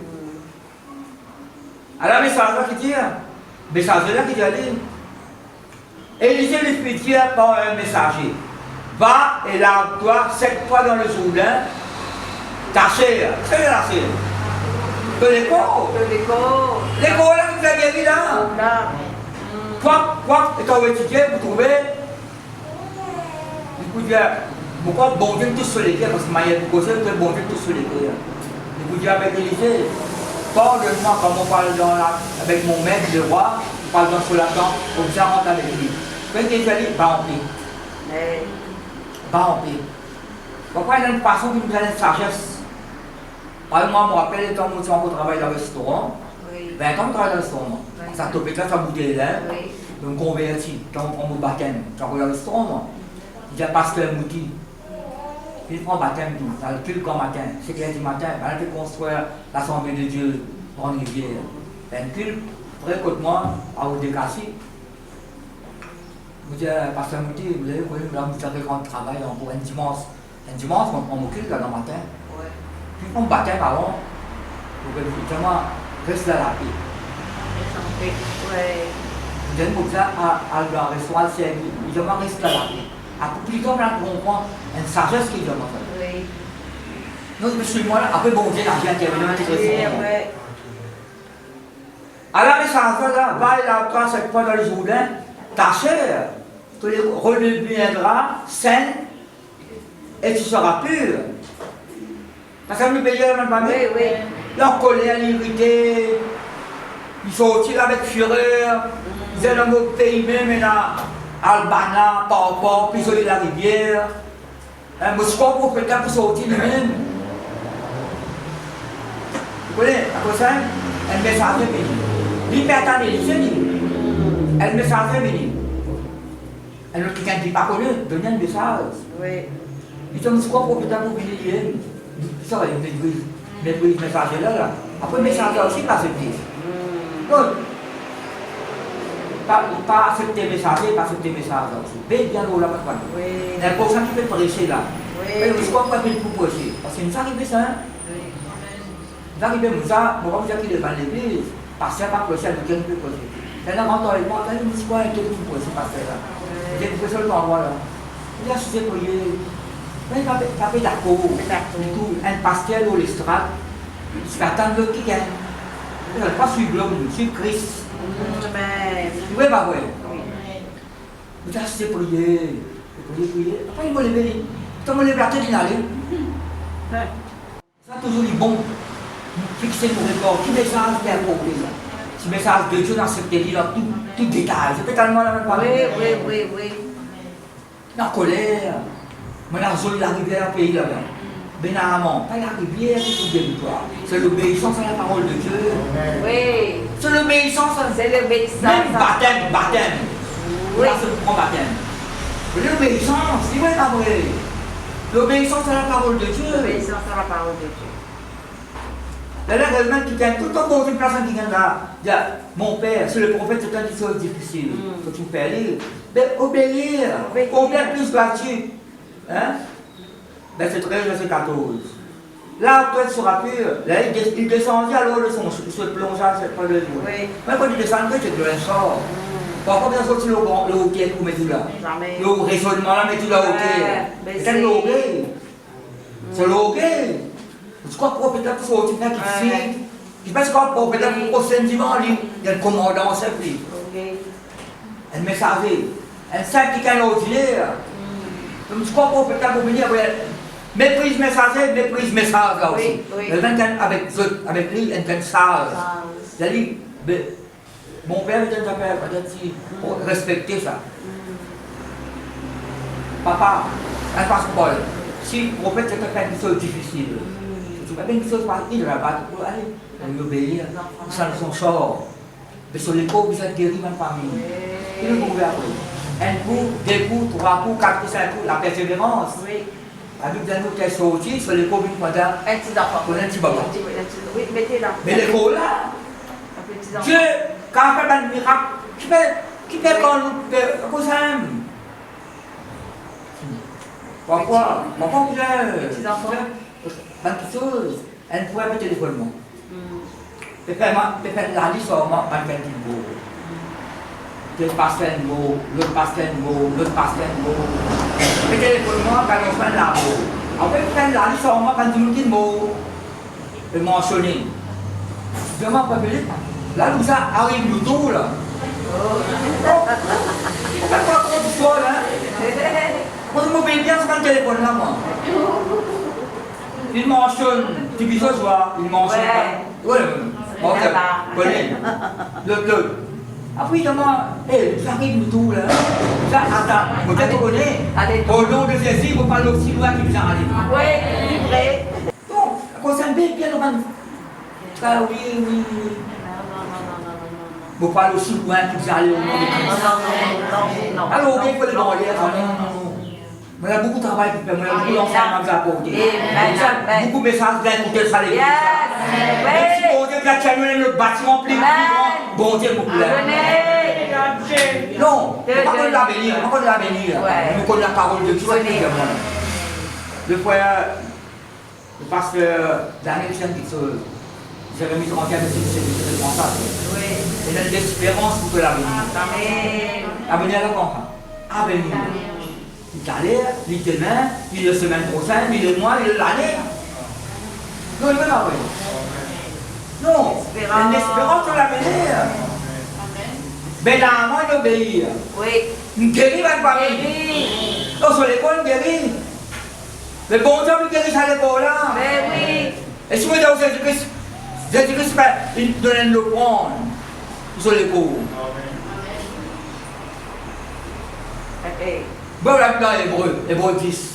A: Alors, le message là qui dit, le message là qui dit, Élisée lui fit dire par un messager, va et lave-toi 7 fois dans le Jourdain, ta chair, c'est la chair. De l'écho. L'écho là, vous avez guéri là. Quoi, et quand vous étudiez, vous trouvez, vous dites, pourquoi bon Dieu tous sur les cœurs, parce que Maïa vous cause, que bon Dieu tous sur les cœurs. Et vous dites avec Élisée, parle-moi comme on parle avec mon maître, le roi, on parle dans sur la tente, comme ça rentre avec lui. Quand il dit, va en paix. Va en paix. Pourquoi il y a une façon qui nous donne une sagesse? Par exemple, moi, je me rappelle quand on travaille dans le restaurant, 20 ans, on travaille dans le restaurant. Ça topé là, ça bouge les lèvres, donc converti, quand on prend mon baptême, quand on regarde le restaurant, il y a pasteur Mouti. Il prend baptême tout, dans le culte quand matin, c'est qu'il y a du matin, il fait construire l'Assemblée de Dieu en rivière. Un culte, près de moi, à Haut-Décassi. Vous dites, pasteur Mouti, vous avez vu, là, vous savez quand on travaille pour un dimanche. Un dimanche, on prend mon culte dans le matin. Puis on baptême avant, pour que justement, reste là la paix. Vous avez pour ça, à le restaurant, c'est justement reste là la paix. Après, plus tard, on comprend une sagesse qui est demande. Donc, je suis moi là, après, bon Dieu, l'argent qui est venu intégrer son nom. Alors, les sages là, va et lave-toi 7 fois dans le Jourdain, ta chair te redeviendra saine et tu seras pur. Parce que nous payons même pas mieux. Leur colère, l'irrité, ils sont aussi avec fureur, ils ont un autre pays même, Albana, Papa, puis ils ont la rivière. Moscou, pour quelqu'un pour sortir lui-même. Vous connaissez, à cause ça, un message est venu. Lui, mais attendez, c'est dit. Un message est venu. Un autre quelqu'un qui n'est pas connu, donne un message. Ils sont Moscou pour quelqu'un pour venir. Ça va, il méprise le message là. Après, le message là aussi, pas accepté. Donc, pas accepter le message, pas accepter le message aussi. Bien là, pas de problème. Il y a un pour ça qui peut prêcher là. Mais je crois pas qu'il faut prêcher. Parce que nous arrivons ça. Nous arrivons ça, nous avons dit qu'il est devant l'église. Parce qu'il n'y a pas prêché, nous ne peut prêcher. C'est un avantage, nous crois qu'il faut prêcher, parce que là. J'ai prêché le temps là. Il a suscité prier. Mais il va faire d'accord. Un pasteur ou l'estrade, il attend le qui gagne. Il ne va pas suivre l'homme, suivre Christ. Oui, bah oui. Vous avez assez prié. Après, il m'a levé. Quand il m'a levé la tête, il allait. Ça, toujours les bons. Fixer nos records. Tout message est approprié. Ce message de Dieu dans cette télé, tout détail. C'est totalement la même parole.
B: Oui.
A: La colère. Mais la zone de la rivière pays là-bas. Bénamment, pas la rivière qui est victoire. C'est l'obéissance à la parole de Dieu.
B: Oui.
A: C'est l'obéissance à même baptême. Oui. Là, c'est le grand baptême. L'obéissance, c'est vrai, pas vrai. L'obéissance à la parole de Dieu.
B: L'obéissance à la parole de Dieu.
A: Là, réellement, qui gagne tout le temps dans une personne qui gagne là. Il y a mon père, c'est le prophète, c'est une chose difficile. Que tu peux aller. Mais obéir. Combien plus gratuit. Hein? Verset 13, verset 14. Là, toi, tu seras pur. Là, il descendit alors de son se plongea cette fois de jour. Mais quand il descendait, c'est de un sort. Pourquoi bien sorti le hockey pour mettre tout là? Le raisonnement là, mettre tout là au hockey. C'est le hockey. C'est le hockey. Tu crois que le prophète pour sortir là qui fait? Je pense que le prophète pour prochain dimanche, il y a le commandant en chef. Un messager. Un simple qui est ordinaire. Donc, je crois qu'on peut pas venir méprise messager, méprise message là aussi. Le 24 avec lui, il y a un sage. Il a dit, mon père était un père, pour respecter ça. Papa, un passeport, si le prophète c'est quelqu'un qui est difficile, tu pas bien quelque chose par il rabat pour aller obéir. Ça son sort. Mais sur les pauvres, vous êtes guéris dans la famille. Et le pouvez après. Un coup, deux coups, trois coups, quatre coups, cinq coups, la persévérance.
B: Oui.
A: La Bible dit nous qu'elle sortit sur les pauvres pendant
B: Un petit enfant.
A: pour un petit baba.
B: Oui, mettez là.
A: Mais les pauvres là,
B: Un petit enfant.
A: Dieu, quand on fait un miracle, qui fait quand nous faisons pourquoi vous avez
B: Petits enfants.
A: quelque chose, elle pourrait mettre téléphone. Peut-être la liste sur moi, pas qu'elle dit beau. Le pasteur mot, l'autre pasteur mot, l'autre pasteur mot. Le téléphone, quand on fait la mot. Après, peut-être la liste sur moi, quand tu nous dis mot, le mentionner. Je m'en rappelle, là, nous ça arrive le dos, là. C'est pas trop de choses, hein. Moi, je m'obéis bien sur le téléphone, là, moi. Il mentionne, tu dis ce soir, il mentionne. Oui, ok, connais. L'autre. Après, comment, ça arrive le tout, là. Ça, attends, vous êtes connais. Au nom de Jésus, vous parlez aussi loin qu'il vous arrive.
B: Oui, livré.
A: Donc, quand ça me fait bien, ah oui, oui. Vous parlez aussi loin qu'il vous arrive au nom de Christ.
B: Non.
A: Alors, il faut le demander, on a beaucoup de travail pour faire, on a beaucoup d'enseignements à apporter. Beaucoup de messages d'écouter ça l'église. Même si bon Dieu a tenu le bâtiment plus grand, bon Dieu vous plaît. Non, on ne peut pas bénir, on peut la bénir. Nous connaissons la parole de Dieu. Le frère, le pasteur Daniel Saint-Victor, Jérémie 31, c'est responsable. Il a une espérance pour que la bénir. La bénir à la campagne. À bénir. Il allait, il demain, il est la semaine prochaine, il est mois, il est l'année. Non, il ne veut pas. Non, il y a une espérance pour l'avenir. Mais là, moi, il obéit.
B: Oui.
A: Il guérit ma famille. Donc, sur l'école, il guérit. Mais bon Dieu, il guérit à l'école là.
B: Mais oui.
A: Et si vous dites Jésus-Christ, Jésus-Christ, il donne le prendre sur l'école. Bon, là, dans Hébreu 10.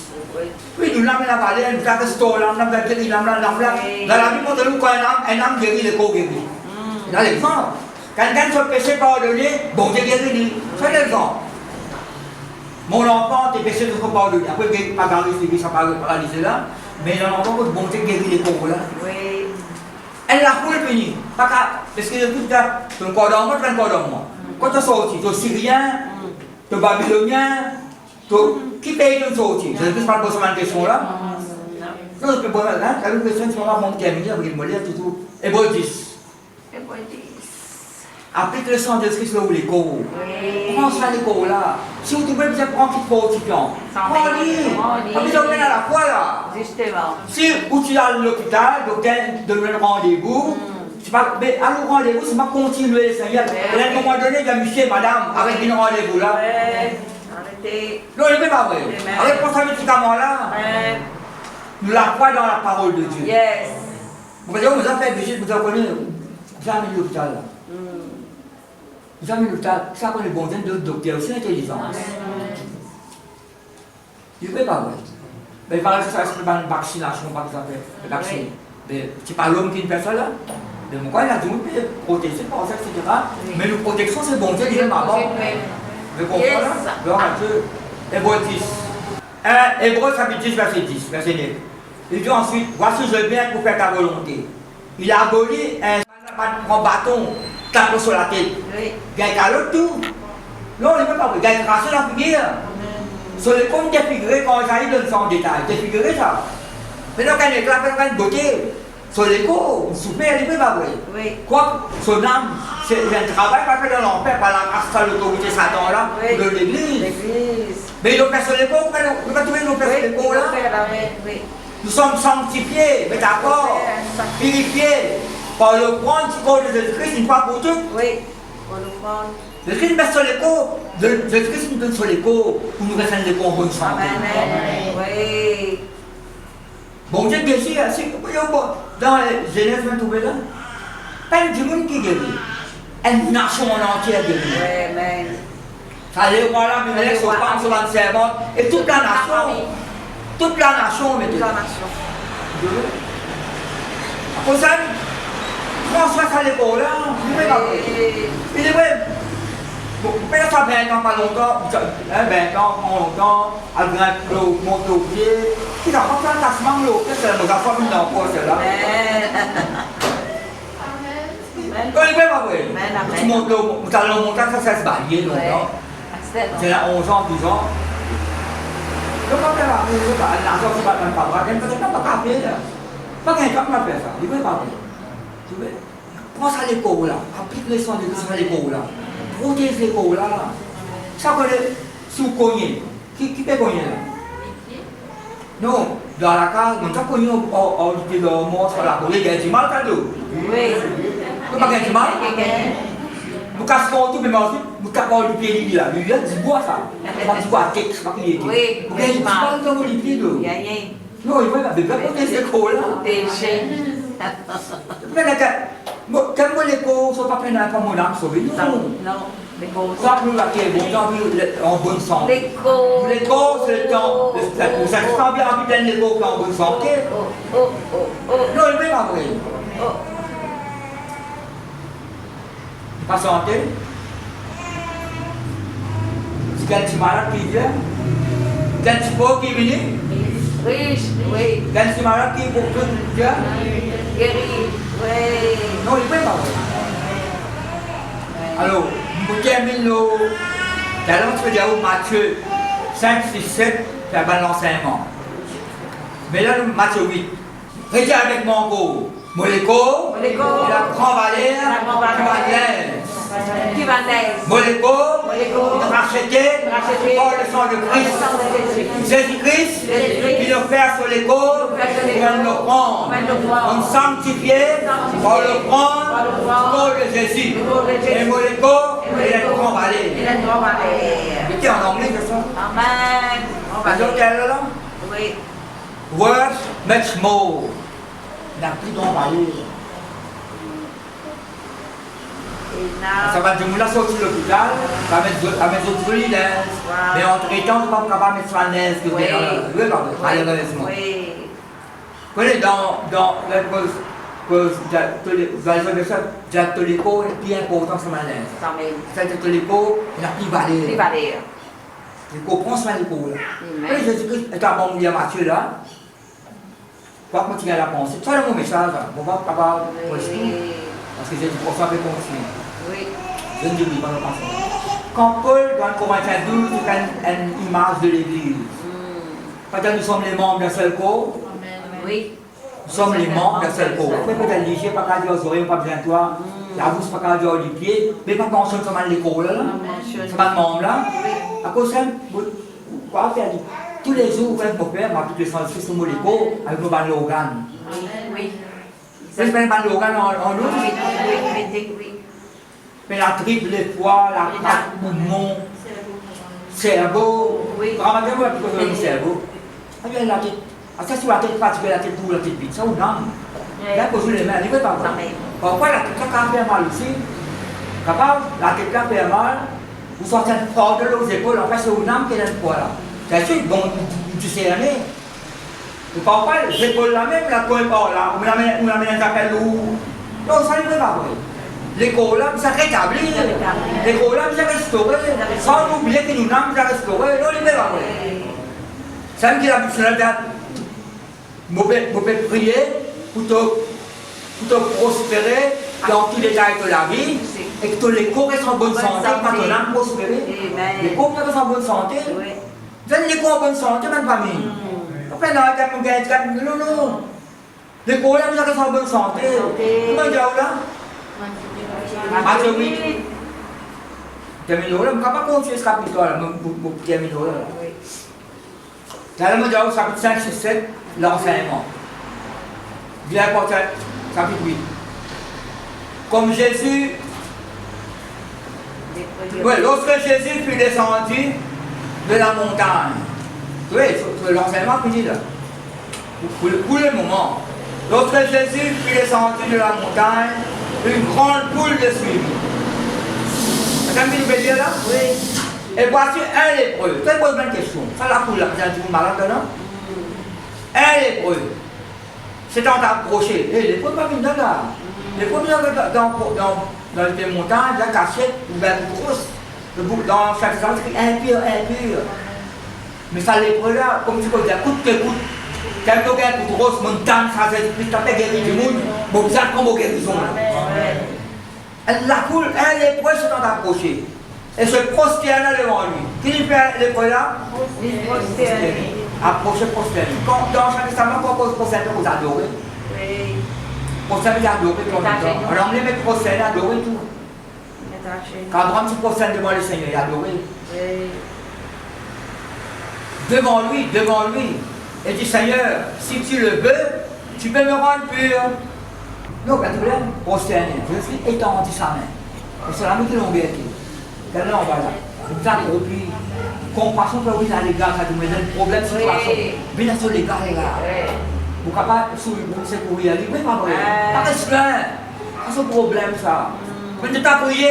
A: Oui, nous l'avons parlé, nous avons restauré, nous avons guéri, nous avons dans la Bible, montre-nous quand un homme guérit, le corps guérit. Dans l'exemple, quand quelqu'un se péché pardonné, bon Dieu guérit. C'est l'exemple. Mon enfant, tes péchés ne sont pas pardonnés. Après, il n'a pas gardé ses vies, ça n'a pas paralysé là. Mais l'enfant, bon Dieu guérit les corps là.
B: Oui.
A: Elle l'a pour le fini. Parce que tout ça, tu as un corps dans moi, tu as un corps dans moi. Quand tu es sorti, tu es Syrien, tu es Babylonien. Qui paye une sortie? Je ne sais pas poser une question là. Non, je peux poser une question qui va mon terminer avec le lire tout. Hébreu 10. Applique le sang de Christ là où les corps. Prends ça les corps là. Si vous trouvez que vous êtes prendre un petit fortifiant, prends-le. Pas besoin de à la fois là.
B: Justement.
A: Si tu es à l'hôpital, le docteur donne un rendez-vous. Mais à le rendez-vous, c'est pas continuer le Seigneur. À un moment donné, il y a monsieur, madame, avec un rendez-vous là. Non, il n'est pas vrai. Avec pour ce médicament là, nous la croyons dans la parole de Dieu.
B: Yes.
A: Vous voyez, vous avez fait visite, vous avez connu, vous avez mis l'hôpital là. Vous avez mis l'hôpital, ça qu'on est bon, de docteur, c'est l'intelligence. Il n'est pas vrai. Mais il paraît que ça, c'est pas une vaccination, par exemple, le vaccin. Mais c'est pas l'homme qui ne fait ça là. Mais pourquoi il a dit, oui, protéger, par ça, etc. Mais la protection, c'est bon Dieu, il est ma mort. Vous comprenez là? Gloire à Dieu. Hébreu 10. Hébreu chapitre 10, verset 10, verset 9. Il dit ensuite, voici je viens pour faire ta volonté. Il a aboli un bâton, tape sur la tête. Il a calé tout. Non, il ne peut pas. Il a craché la figure. Sur les comptes défigurés, quand j'arrive donne ça en détail. Défiguré ça. Maintenant, quand il éclate, quand il beauté. Sur les cours, on souper, il ne peut pas. Quoi, son âme, c'est un travail pas fait dans l'enfer par la l'autorité Satan là, de l'église. Mais ils ont fait sur les cours, nous avons trouvé nos faire sur les cours là. Nous sommes sanctifiés, mais d'accord, purifiés par le prendre du corps de Jésus-Christ une fois pour toutes.
B: Oui, pour le prendre.
A: Jésus-Christ met sur les cours, Jésus-Christ nous donne sur les cours pour nous rester les cours en bonne santé.
B: Amen. Oui.
A: Bon Dieu guérit, dans Genèse 22 là, pas du monde qui guérit, une nation en entière guérit.
B: Oui, amen.
A: Ça les rois là, mais les femmes sur la servante, et toute la nation, mais toute la nation. Pour ça, François à l'école, là, il est vrai. Bon, mais ça fait un temps, pas longtemps, 20 ans, pas longtemps, à grand l'eau, monte au pied. Il a pas fait un tassement l'eau, qu'est-ce que c'est, nous avons fait une emploi, celle-là. Quand il est pas vrai. Tu montes l'eau, tu as l'eau montagne, ça se balayer, non? C'est là 11 ans, 12 ans. Le quand elle arrive, l'argent, c'est pas même pas vrai, elle ne peut pas taper, là. Pas quelqu'un qui m'a fait ça, il ne peut pas faire. Tu vois? Pense à l'école, là. Applique les soins de à l'école, là. Protège l'école, là. Ça connaît sous cogné. Qui peut cogner, là? Non, dans la case, on t'a cogné au lycée de mort sur la cour. Il y a du mal, t'as d'eau.
B: Oui.
A: Tu n'as pas du mal? Vous cassez tout, mais aussi, vous tapez au lycée, là. Il y a du bois, ça. Du bois à tête, c'est pas qu'il y ait.
B: Oui,
A: vous avez du mal dans le lycée, là.
B: Il y a rien.
A: Non, il va protéger l'école, là.
B: Protéger.
A: Quand l'école, ça ne va pas prendre comme mon âme sauvée.
B: Non, l'école.
A: Ça, nous, la qui est bon, en bonne santé.
B: L'école.
A: L'école, c'est le temps. Ça se sent bien en pleine l'école qui est en bonne santé. Non, il va pas vrai. Pas santé. C'est quel petit malade qui vient? Quel petit pauvre qui vient?
B: Riche, oui.
A: Quel petit malade qui est pour tout vient?
B: Guéri, oui.
A: Non, il ne peut pas. Alors, vous terminez le. Talent, tu veux dire Matthieu 5, 6, 7, c'est un l'enseignement. Mais là, Matthieu 8. Rédiez avec mon go. Moléco, la grand valère,
B: Qui va naître?
A: Moléco, racheté par le sang de Christ. Jésus-Christ, qui le fait sur les côtes, on le prend. On sanctifié par le prendre, corps de Jésus. Et Moléco, il est grand valère. C'était en anglais, c'est ça?
B: Amen.
A: Vous avez là?
B: Oui.
A: Words much more. Il n'a plus grand valeur. Ça va dire, nous l'avons sorti de l'hôpital, ça va mettre d'autres solidaires. Mais entre-temps, on ne peut pas mettre sur la neige. Oui, malheureusement.
B: Oui.
A: Vous voyez, dans la cause de l'école, le plus important, c'est la neige. C'est de l'école, il n'a plus valeur. Il comprend ça l'école. Et Jésus-Christ est un bon dire Matthieu là. On va continuer à la penser. Ça, c'est mon message. On va pas expliquer. Parce que Jésus pour ça peut continuer.
B: Oui.
A: Je ne dis pas le penser. Quand Paul, dans Corinthiens 12, c'est une image de l'Église. Quand nous sommes les membres d'un seul corps.
B: Oui.
A: Nous sommes les membres d'un seul corps. Après, peut-être léger, pas qu'à dire aux oreilles, pas besoin de toi. La bouche, pas qu'à dire aux pieds. Mais pas qu'on sonne comme l'école là. C'est pas le membre là. À cause de ça, quoi faire? Tous les jours, quand mon père m'a appliqué son fils au l'école avec nos bandes d'organes.
B: Oui.
A: C'est une bande d'organes en nous.
B: Oui.
A: Mais la triple, les foies, la patte, le poumon, cerveau.
B: Oui.
A: Vraiment, je vois plus que le cerveau. Regarde la tête. Ça, c'est la tête fatiguée, la tête lourde, la tête vide. Ça, on a. Il y a posé les mains, il ne veut pas voir. Pourquoi la tête quand fait mal aussi? Capable, la tête quand fait mal, vous sortez fort de l'eau aux épaules, en fait, c'est une âme qui est dans le poids là. C'est sûr, bon, tu sais l'année. Vous ne parlez pas, les épaules là même, la pointe par là, on amène un appel où. Non, ça ne veut pas voir. L'école là, ça rétablit. L'école là, ça restauré. Sans oublier que nous n'avons pas restauré. Non, il ne veut pas voir. Ça me dit la mission là, vous pouvez prier pour te prospérer dans tous les détails de la vie et que tous les corps restent en bonne santé, quand on a prospéré. Les corps restent en bonne santé. Vous avez les corps en bonne santé, même famille. Après, non. Les corps là, vous restent en bonne santé. Comment dire là? Matthieu 8. Termine là, je ne peux pas continuer ce chapitre là, je termine là. Là, je vais dire au chapitre 5, 6, 7, l'enseignement. Viens porter chapitre 8. Comme Jésus, lorsque Jésus fut descendu de la montagne, oui, c'est l'enseignement qui dit là, pour le moment, lorsque Jésus fut descendu de la montagne, une grande foule le suivit. Vous avez vu le dire là? Oui. Et voici un lépreux. Je pose une question. Ça, la foule là, vous avez dit, vous malade, non? Un lépreux. c'est en approché. Et les premiers venus là. Les premiers dans les montagnes, la cachette, ou bien grosse. Dans chaque sens, c'est impur. Mais ça les prend là, comme tu peux dire, coûte que coûte. Quelqu'un qui a une grosse montagne, ça c'est plus tapé guéri du monde, bon, ça prend vos guérisons. La foule, elle est proche d'en approcher. Et se prosterne devant lui. Qui fait l'épreuve là? Approcher, prosterner. Dans chaque testament, quand on se prosterne, vous adorez. Prosterner, adorer tout le temps. Alors on les met prosterner, adorer tout. Quand Abraham se prosterne devant le Seigneur, il adorait. Devant lui. Et dit Seigneur, si tu le veux, tu peux me rendre pur. Non, pas de problème. Prosterner. Je suis étendu sa main. Et c'est la main qui l'ont bien été. Quel est l'emballage? Vous avez compassion pour vous à l'égard, ça vous met un problème, situation. Bien sur l'égard, les gars. Vous n'êtes pas sur c'est pour y aller. Oui, pas vrai. Pas de soin. C'est un problème, ça. Vous n'êtes pas prié.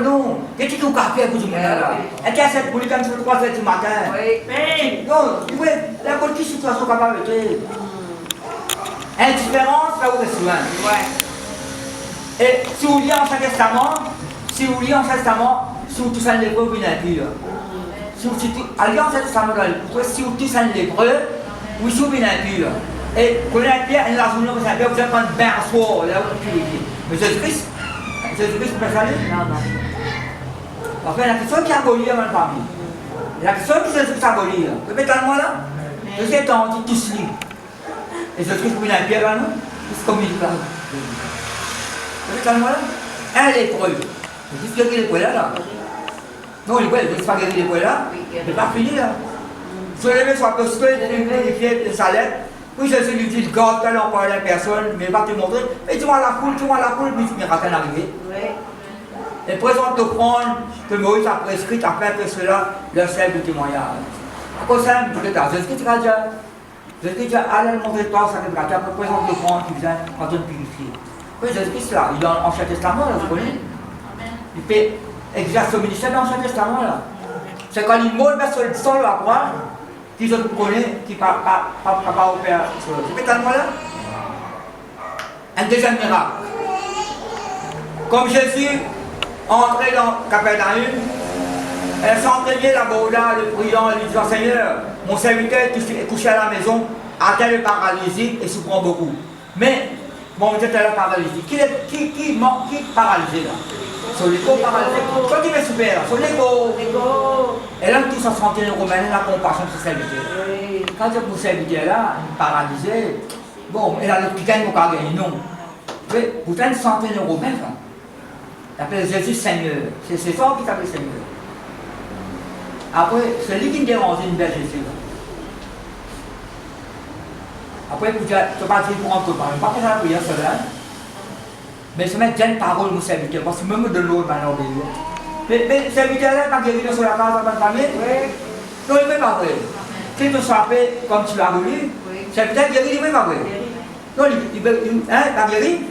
A: Non. Qu'est-ce que vous avez fait pour tout le monde là? Et qu'est-ce que vous avez fait pour 3 heures du matin? Non, oui, la politique situation capable de faire. Indifférence, là où vous êtes soin. Et si vous lisez Ancien Testament, si vous tous un lépreux, vous n'êtes plus. Si vous Alliance Testament, si vous tous un lépreux, vous n'êtes plus. Et vous n'êtes plus, et la journée, vous avez prendre un bain à soir, là où vous êtes. Mais Jésus-Christ, vous pouvez saluer? Non. Enfin, il y a personne qui a aboli dans la famille. Il y a personne qui Jésus-Christ a aboli. Vous mettez moi là? Je suis étendu, tous libres. Et Jésus-Christ, vous n'êtes plus là, non? C'est comme il là. Vous mettez moi là? Un lépreux. Vous dites que les poils là. Non, les poils, je ne sais pas guérir les poils là. Il n'est pas fini là. Je vais lever sur la posture, les pieds, les salettes. Puis Jésus lui dit, garde tel emploi à la personne, mais il va te montrer. Et tu vois la foule, puis tu verras qu'elle arriver. Et présente l'offrande que Moïse a prescrite afin que cela leur serve de témoignage. À cause ça, Jésus-Christ a dit, allez montrer toi, ça va te après présente l'offrande qui vient quand on purifier. Oui, Jésus-Christ là, il est dans l'Ancien Testament, là, vous connaissez. Il fait exercer le ministère dans l'Ancien Testament là. C'est quand il mourut sur le sol à croix, qui se connaît, qui ne peut pas opérer. Vous mettez moi là? Un deuxième miracle. Comme Jésus entrait dans Capernaum, elle s'entraînait là-bas, le priant, elle lui disant Seigneur, mon serviteur est couché à la maison, atteint le paralysie et souffrant beaucoup. Mais, bon, vous êtes à la paralysie. Qui paralysé là? Sur l'égo paralysé. Quand il met super là, sur l'égo. Et là, tout ça se sentait romain, la compassion de ce serviteur. Quand ce serviteur là, paralysé, bon, elle a le petit gagne pour gagner, non. Mais vous faites une centaine d'euros même, ça. Il appelle Jésus Seigneur. C'est ça qui s'appelle Seigneur. Après, c'est lui qui me dérange une belle Jésus. Après, tu vas pas dire pour un copain. Je ne vais pas faire la prière, cela. Mais je mets une parole, mon serviteur, parce que même de l'autre, maintenant, mais le serviteur là, pas guéri sur la case de ta famille. Non, il ne fait pas vrai. Si tu s'appelles comme tu l'as voulu, le serviteur guéri, il ne fait pas vrai. Non, il pas guéri.